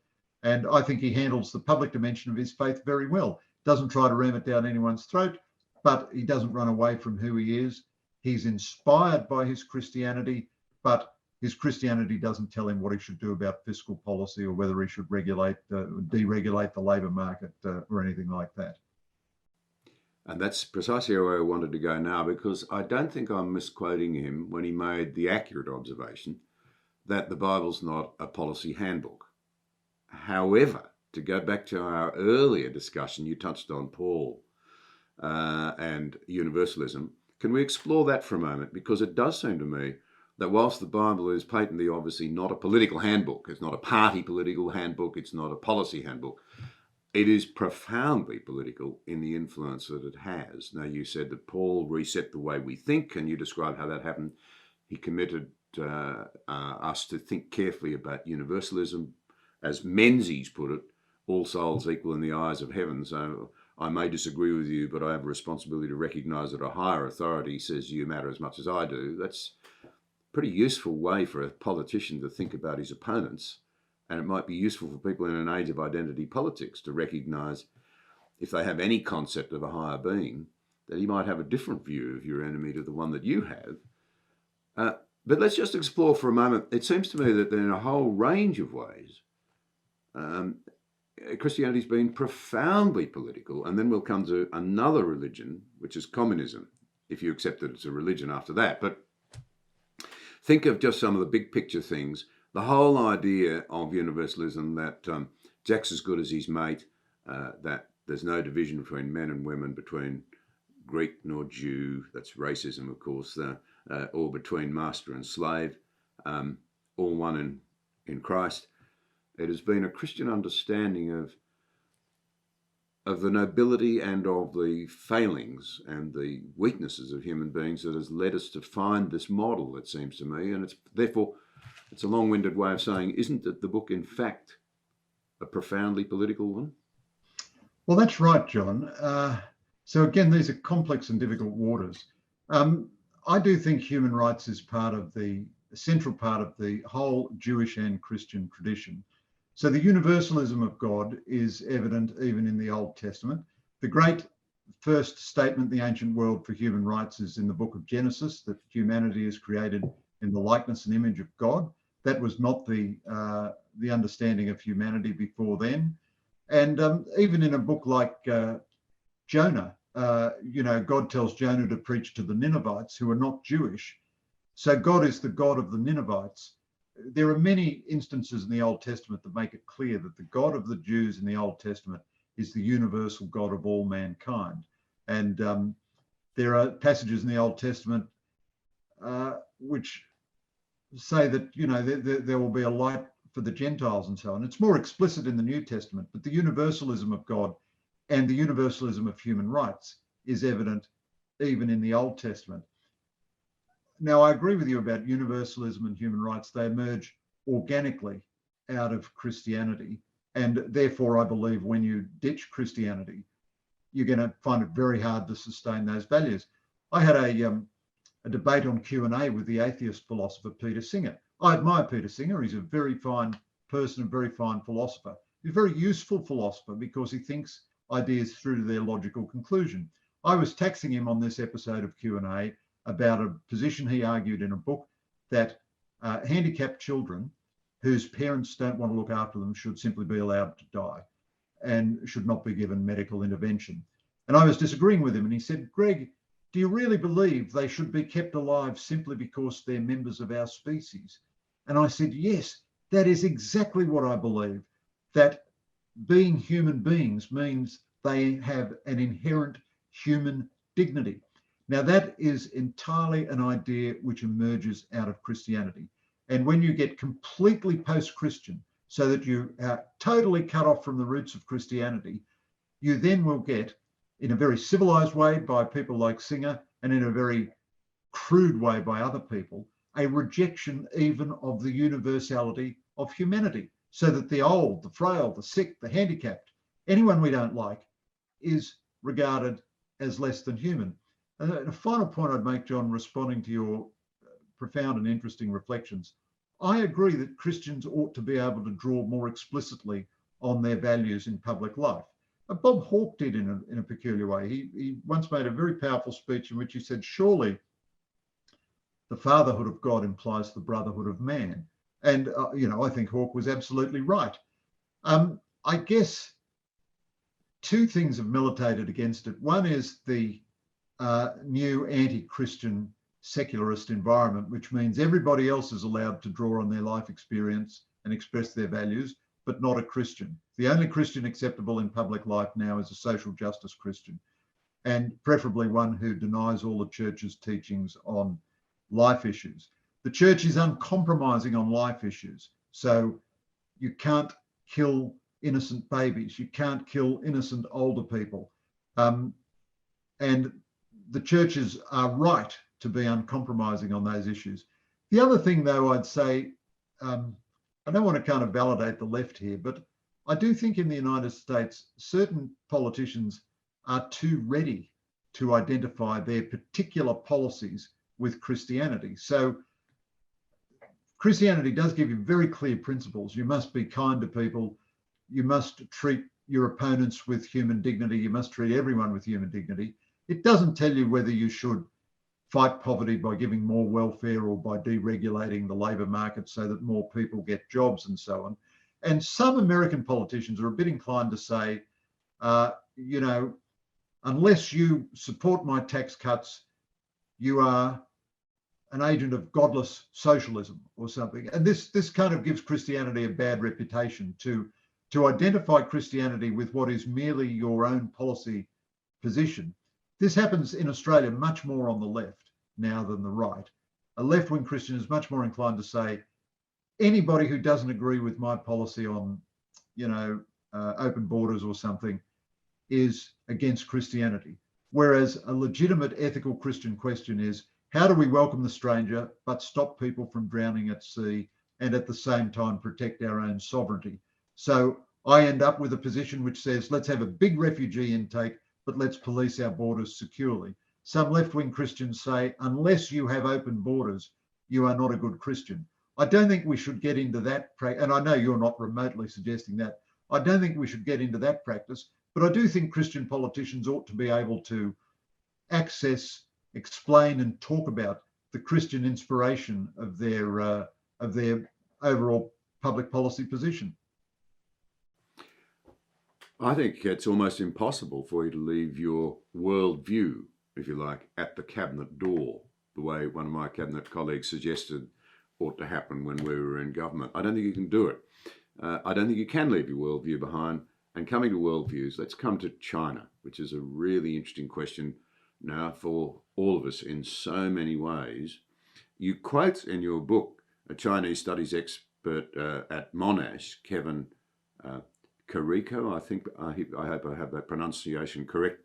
And I think he handles the public dimension of his faith very well. Doesn't try to ram it down anyone's throat, but he doesn't run away from who he is. He's inspired by his Christianity, but his Christianity doesn't tell him what he should do about fiscal policy or whether he should deregulate the labour market or anything like that. And that's precisely where I wanted to go now, because I don't think I'm misquoting him when he made the accurate observation that the Bible's not a policy handbook. However, to go back to our earlier discussion, you touched on Paul and universalism. Can we explore that for a moment? Because it does seem to me that whilst the Bible is patently obviously not a political handbook, it's not a party political handbook, it's not a policy handbook, it is profoundly political in the influence that it has. Now, you said that Paul reset the way we think, and you described how that happened. He committed us to think carefully about universalism. As Menzies put it, all souls equal in the eyes of heaven. So I may disagree with you, but I have a responsibility to recognise that a higher authority says you matter as much as I do. That's a pretty useful way for a politician to think about his opponents. And it might be useful for people in an age of identity politics to recognise, if they have any concept of a higher being, that he might have a different view of your enemy to the one that you have. But let's just explore for a moment. It seems to me that in a whole range of ways, Christianity's been profoundly political. And then we'll come to another religion, which is communism, if you accept that it's a religion after that. But think of just some of the big picture things. The whole idea of universalism, that Jack's as good as his mate, that there's no division between men and women, between Greek nor Jew, that's racism, of course, or between master and slave, all one in Christ. It has been a Christian understanding of the nobility and of the failings and the weaknesses of human beings that has led us to find this model, it seems to me. And it's a long-winded way of saying, isn't the book, in fact, a profoundly political one? Well, that's right, John. So again, these are complex and difficult waters. I do think human rights is a central part of the whole Jewish and Christian tradition. So the universalism of God is evident even in the Old Testament. The great first statement in the ancient world for human rights is in the book of Genesis, that humanity is created in the likeness and image of God. That was not the understanding of humanity before then. And even in a book like Jonah, God tells Jonah to preach to the Ninevites who are not Jewish. So God is the God of the Ninevites. There are many instances in the Old Testament that make it clear that the God of the Jews in the Old Testament is the universal God of all mankind. And there are passages in the Old Testament which say that, there will be a light for the Gentiles and so on. It's more explicit in the New Testament, but the universalism of God and the universalism of human rights is evident even in the Old Testament. Now, I agree with you about universalism and human rights. They emerge organically out of Christianity. And therefore, I believe when you ditch Christianity, you're going to find it very hard to sustain those values. I had a debate on Q&A with the atheist philosopher, Peter Singer. I admire Peter Singer. He's a very fine person, a very fine philosopher. He's a very useful philosopher because he thinks ideas through to their logical conclusion. I was taxing him on this episode of Q&A about a position he argued in a book that handicapped children whose parents don't want to look after them should simply be allowed to die. and should not be given medical intervention. And I was disagreeing with him, and he said, Greg, do you really believe they should be kept alive simply because they're members of our species? And I said, yes, that is exactly what I believe, that being human beings means they have an inherent human dignity. Now, that is entirely an idea which emerges out of Christianity. And when you get completely post-Christian, so that you are totally cut off from the roots of Christianity, you then will get, in a very civilized way by people like Singer, and in a very crude way by other people, a rejection even of the universality of humanity, so that the old, the frail, the sick, the handicapped, anyone we don't like, is regarded as less than human. And a final point I'd make, John, responding to your profound and interesting reflections, I agree that Christians ought to be able to draw more explicitly on their values in public life. Bob Hawke did in a peculiar way. He once made a very powerful speech in which he said, surely the fatherhood of God implies the brotherhood of man. And, I think Hawke was absolutely right. I guess two things have militated against it. One is the new anti-Christian secularist environment, which means everybody else is allowed to draw on their life experience and express their values, but not a Christian. The only Christian acceptable in public life now is a social justice Christian, and preferably one who denies all the church's teachings on life issues. The church is uncompromising on life issues. So you can't kill innocent babies. You can't kill innocent older people. And the churches are right to be uncompromising on those issues. The other thing, though, I'd say, I don't want to kind of validate the left here, but I do think in the United States, certain politicians are too ready to identify their particular policies with Christianity. So Christianity does give you very clear principles. You must be kind to people. You must treat your opponents with human dignity. You must treat everyone with human dignity. It doesn't tell you whether you should fight poverty by giving more welfare or by deregulating the labour market so that more people get jobs and so on. And some American politicians are a bit inclined to say, unless you support my tax cuts, you are an agent of godless socialism or something. And this kind of gives Christianity a bad reputation. To identify Christianity with what is merely your own policy position. This happens in Australia much more on the left now than the right. A left-wing Christian is much more inclined to say, anybody who doesn't agree with my policy on, open borders or something is against Christianity. Whereas a legitimate ethical Christian question is, how do we welcome the stranger but stop people from drowning at sea and at the same time protect our own sovereignty? So I end up with a position which says, let's have a big refugee intake, but let's police our borders securely. Some left-wing Christians say, unless you have open borders, you are not a good Christian. I don't think we should get into that, and I know you're not remotely suggesting that. I don't think we should get into that practice, but I do think Christian politicians ought to be able to access, explain, and talk about the Christian inspiration of their overall public policy position. I think it's almost impossible for you to leave your worldview, if you like, at the cabinet door, the way one of my cabinet colleagues suggested ought to happen when we were in government. I don't think you can do it. I don't think you can leave your worldview behind. And coming to worldviews, let's come to China, which is a really interesting question now for all of us in so many ways. You quote in your book a Chinese studies expert at Monash, Kevin Kariko, I hope I have that pronunciation correct.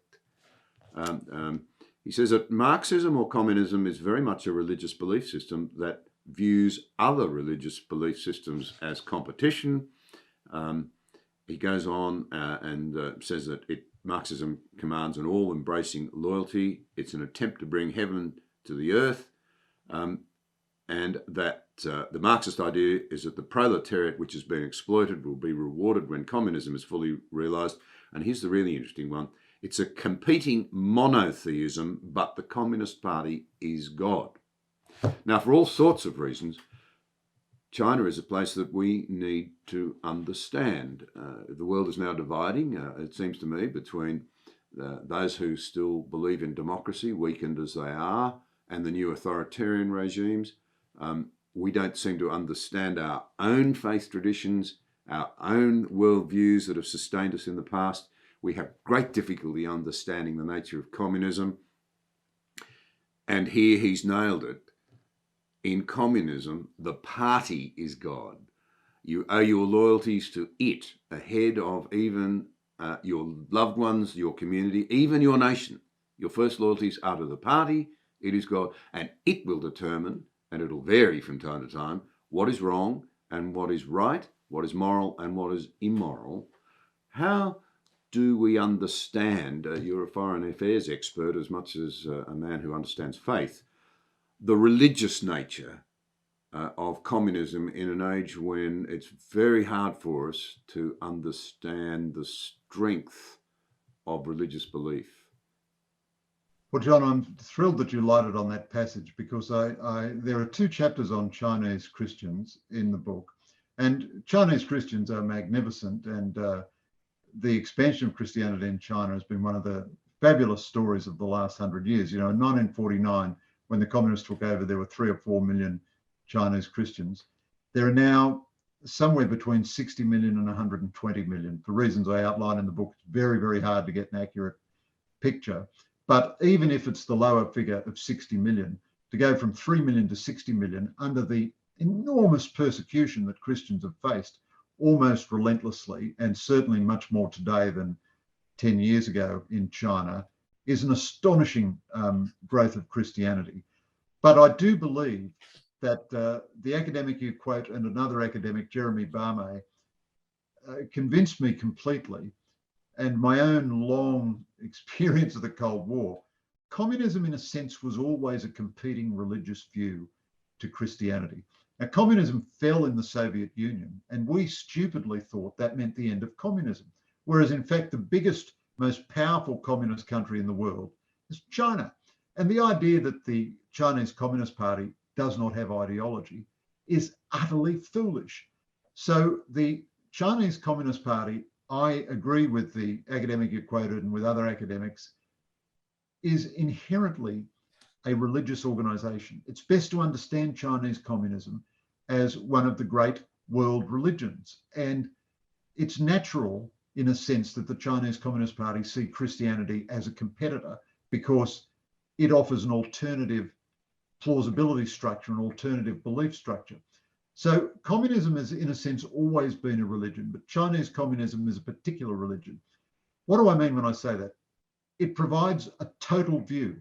He says that Marxism or communism is very much a religious belief system that views other religious belief systems as competition. He goes on and says that Marxism commands an all-embracing loyalty. It's an attempt to bring heaven to the earth, and that the Marxist idea is that the proletariat which has been exploited will be rewarded when communism is fully realised. And here's the really interesting one. It's a competing monotheism, but the Communist Party is God. Now, for all sorts of reasons, China is a place that we need to understand. The world is now dividing, it seems to me, between those who still believe in democracy, weakened as they are, and the new authoritarian regimes. We don't seem to understand our own faith traditions, our own worldviews that have sustained us in the past. We have great difficulty understanding the nature of communism. And here he's nailed it. In communism, the party is God. You owe your loyalties to it ahead of even your loved ones, your community, even your nation. Your first loyalties are to the party, it is God, and it will determine, and it'll vary from time to time, what is wrong and what is right, what is moral and what is immoral. How do we understand, you're a foreign affairs expert as much as a man who understands faith, the religious nature of communism in an age when it's very hard for us to understand the strength of religious belief? Well, John, I'm thrilled that you lighted on that passage, because there are 2 chapters on Chinese Christians in the book. And Chinese Christians are magnificent, and the expansion of Christianity in China has been one of the fabulous stories of the last 100 years. You know, in 1949, when the communists took over, there were 3 or 4 million Chinese Christians. There are now somewhere between 60 million and 120 million. For reasons I outline in the book, it's very, very hard to get an accurate picture. But even if it's the lower figure of 60 million, to go from 3 million to 60 million under the enormous persecution that Christians have faced almost relentlessly, and certainly much more today than 10 years ago in China, is an astonishing growth of Christianity. But I do believe that the academic you quote and another academic, Jeremy Barmay, convinced me completely, and my own long experience of the Cold War. Communism, in a sense, was always a competing religious view to Christianity. Now, communism fell in the Soviet Union, and we stupidly thought that meant the end of communism. Whereas, in fact, the biggest, most powerful communist country in the world is China. And the idea that the Chinese Communist Party does not have ideology is utterly foolish. So the Chinese Communist Party, I agree with the academic you quoted and with other academics, is inherently a religious organization. It's best to understand Chinese communism as one of the great world religions. And it's natural, in a sense, that the Chinese Communist Party see Christianity as a competitor, because it offers an alternative plausibility structure, an alternative belief structure. So communism has, in a sense, always been a religion, but Chinese communism is a particular religion. What do I mean when I say that? It provides a total view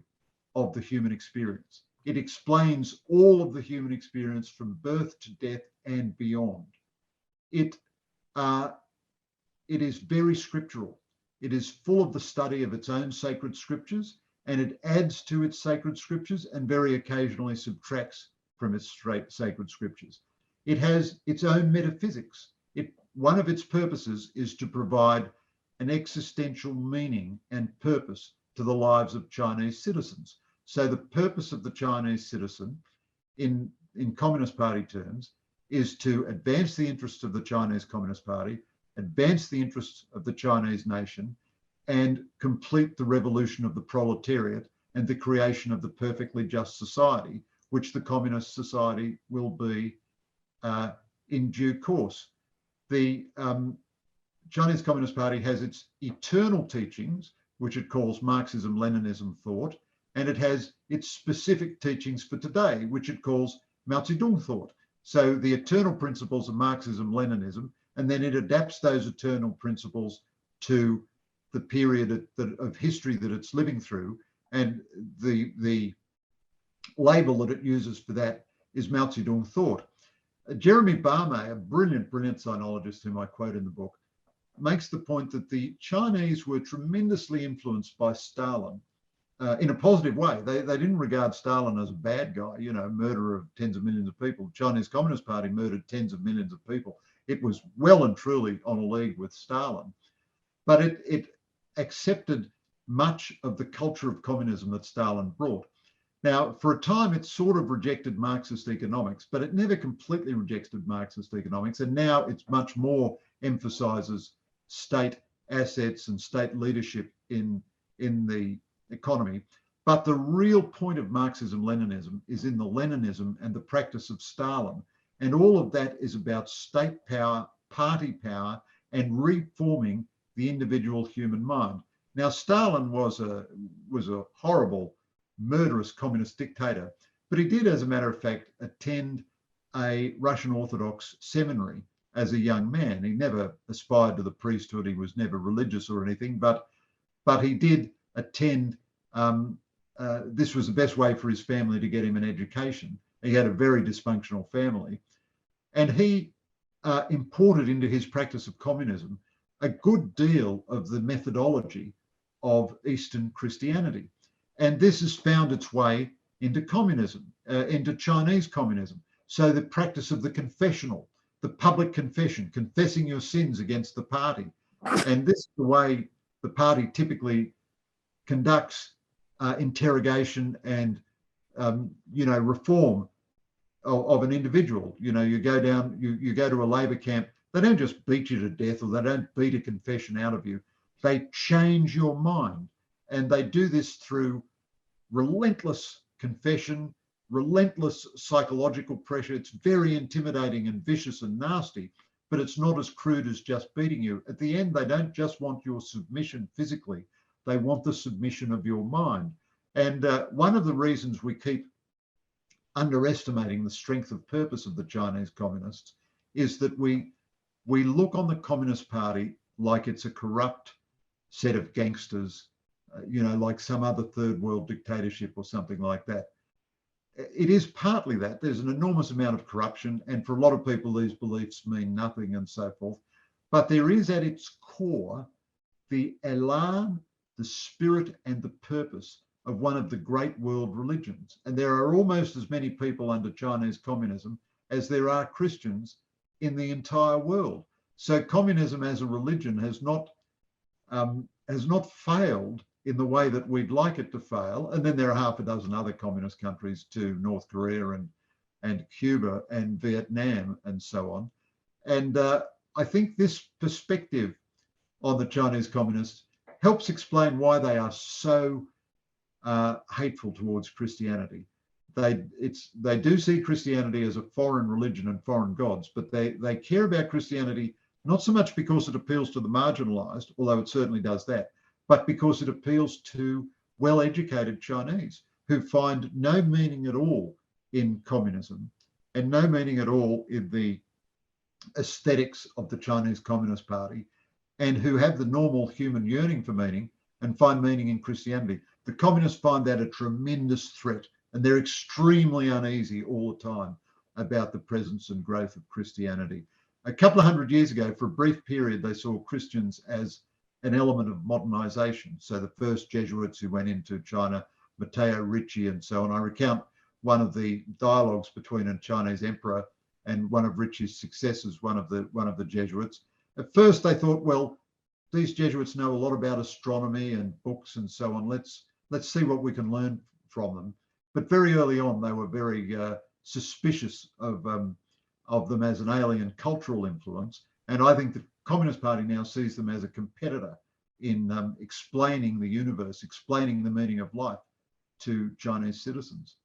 of the human experience. It explains all of the human experience from birth to death and beyond. It is very scriptural. It is full of the study of its own sacred scriptures, and it adds to its sacred scriptures and very occasionally subtracts from its sacred scriptures. It has its own metaphysics. One of its purposes is to provide an existential meaning and purpose to the lives of Chinese citizens. So the purpose of the Chinese citizen, in Communist Party terms, is to advance the interests of the Chinese Communist Party, advance the interests of the Chinese nation, and complete the revolution of the proletariat and the creation of the perfectly just society, which the communist society will be in due course. The Chinese Communist Party has its eternal teachings, which it calls Marxism-Leninism thought, and it has its specific teachings for today, which it calls Mao Zedong thought. So the eternal principles of Marxism-Leninism, and then it adapts those eternal principles to the period of history that it's living through, and the label that it uses for that is Mao Zedong thought. Jeremy Barmay, a brilliant sinologist whom I quote in the book, makes the point that the Chinese were tremendously influenced by Stalin in a positive way. They didn't regard Stalin as a bad guy, you know, murderer of tens of millions of people. The Chinese Communist Party murdered tens of millions of people. It was well and truly on a league with Stalin, but it accepted much of the culture of communism that Stalin brought. Now, for a time, it sort of rejected Marxist economics, but it never completely rejected Marxist economics. And now it's much more emphasizes state assets and state leadership in the economy. But the real point of Marxism-Leninism is in the Leninism and the practice of Stalin. And all of that is about state power, party power, and reforming the individual human mind. Now, Stalin was a horrible, murderous communist dictator, but he did, as a matter of fact, attend a Russian Orthodox seminary as a young man. He never aspired to the priesthood. He was never religious or anything, but he did attend. This was the best way for his family to get him an education. He had a very dysfunctional family, and he imported into his practice of communism a good deal of the methodology of Eastern Christianity. And this has found its way into communism, into Chinese communism. So the practice of the confessional, the public confession, confessing your sins against the party. And this is the way the party typically conducts interrogation and, reform of an individual. You go down, you go to a labor camp, they don't just beat you to death, or they don't beat a confession out of you. They change your mind. And they do this through relentless confession, relentless psychological pressure. It's very intimidating and vicious and nasty, but it's not as crude as just beating you. At the end, they don't just want your submission physically, they want the submission of your mind. And one of the reasons we keep underestimating the strength of purpose of the Chinese communists is that we look on the Communist Party like it's a corrupt set of gangsters, like some other third world dictatorship or something like that. It is partly that. There's an enormous amount of corruption, and for a lot of people, these beliefs mean nothing and so forth. But there is at its core the elan, the spirit, and the purpose of one of the great world religions. And there are almost as many people under Chinese communism as there are Christians in the entire world. So communism as a religion has not failed in the way that we'd like it to fail. And then there are half a dozen other communist countries too, North Korea and Cuba and Vietnam and so on. And I think this perspective on the Chinese communists helps explain why they are so hateful towards Christianity. They do see Christianity as a foreign religion and foreign gods, but they care about Christianity not so much because it appeals to the marginalized, although it certainly does that, but because it appeals to well-educated Chinese who find no meaning at all in communism and no meaning at all in the aesthetics of the Chinese Communist Party, and who have the normal human yearning for meaning and find meaning in Christianity. The communists find that a tremendous threat, and they're extremely uneasy all the time about the presence and growth of Christianity. A couple of hundred years ago, for a brief period, they saw Christians as an element of modernization. So the first Jesuits who went into China, Matteo Ricci and so on. I recount one of the dialogues between a Chinese emperor and one of Ricci's successors, one of the Jesuits. At first they thought, well, these Jesuits know a lot about astronomy and books and so on. Let's see what we can learn from them. But very early on, they were very suspicious of them as an alien cultural influence. And I think the Communist Party now sees them as a competitor in explaining the universe, explaining the meaning of life to Chinese citizens.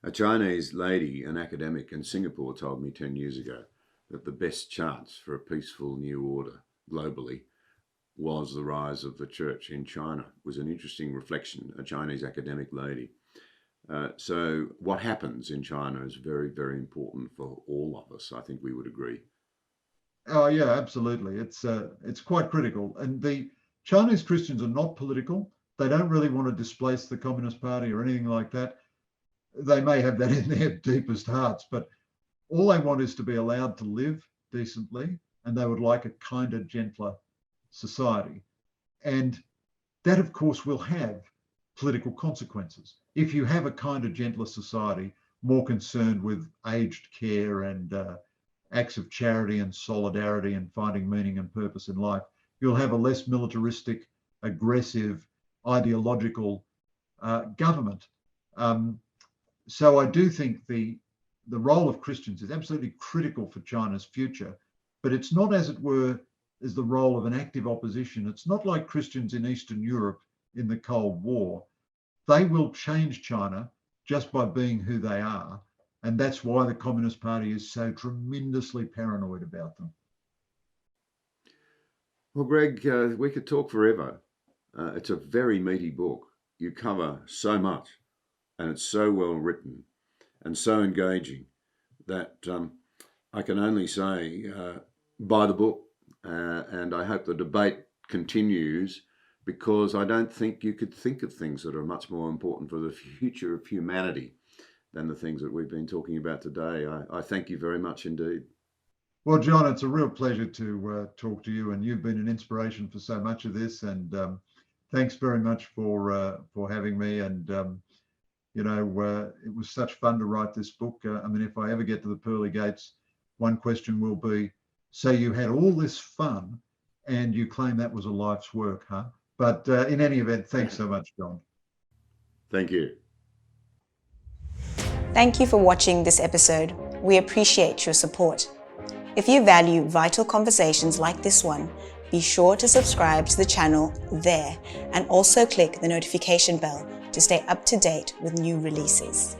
A Chinese lady, an academic in Singapore, told me 10 years ago that the best chance for a peaceful new order globally was the rise of the church in China. It was an interesting reflection, a Chinese academic lady. So what happens in China is very, very important for all of us. I think we would agree. Oh yeah, absolutely. It's quite critical. And the Chinese Christians are not political. They don't really want to displace the Communist Party or anything like that. They may have that in their deepest hearts, but all they want is to be allowed to live decently, and they would like a kinder, gentler society. And that, of course, will have political consequences. If you have a kinder, gentler society, more concerned with aged care and acts of charity and solidarity and finding meaning and purpose in life, you'll have a less militaristic, aggressive, ideological government. So I do think the role of Christians is absolutely critical for China's future, but it's not, as it were, as the role of an active opposition. It's not like Christians in Eastern Europe in the Cold War. They will change China just by being who they are. And that's why the Communist Party is so tremendously paranoid about them. Well, Greg, we could talk forever. It's a very meaty book. You cover so much, and it's so well written and so engaging that I can only say buy the book, and I hope the debate continues, because I don't think you could think of things that are much more important for the future of humanity than the things that we've been talking about today. I thank you very much indeed. Well, John, it's a real pleasure to talk to you, and you've been an inspiration for so much of this. And thanks very much for having me. And it was such fun to write this book. I mean, if I ever get to the pearly gates, one question will be: so you had all this fun, and you claim that was a life's work, huh? But in any event, thanks so much, John. Thank you. Thank you for watching this episode. We appreciate your support. If you value vital conversations like this one, be sure to subscribe to the channel there, and also click the notification bell to stay up to date with new releases.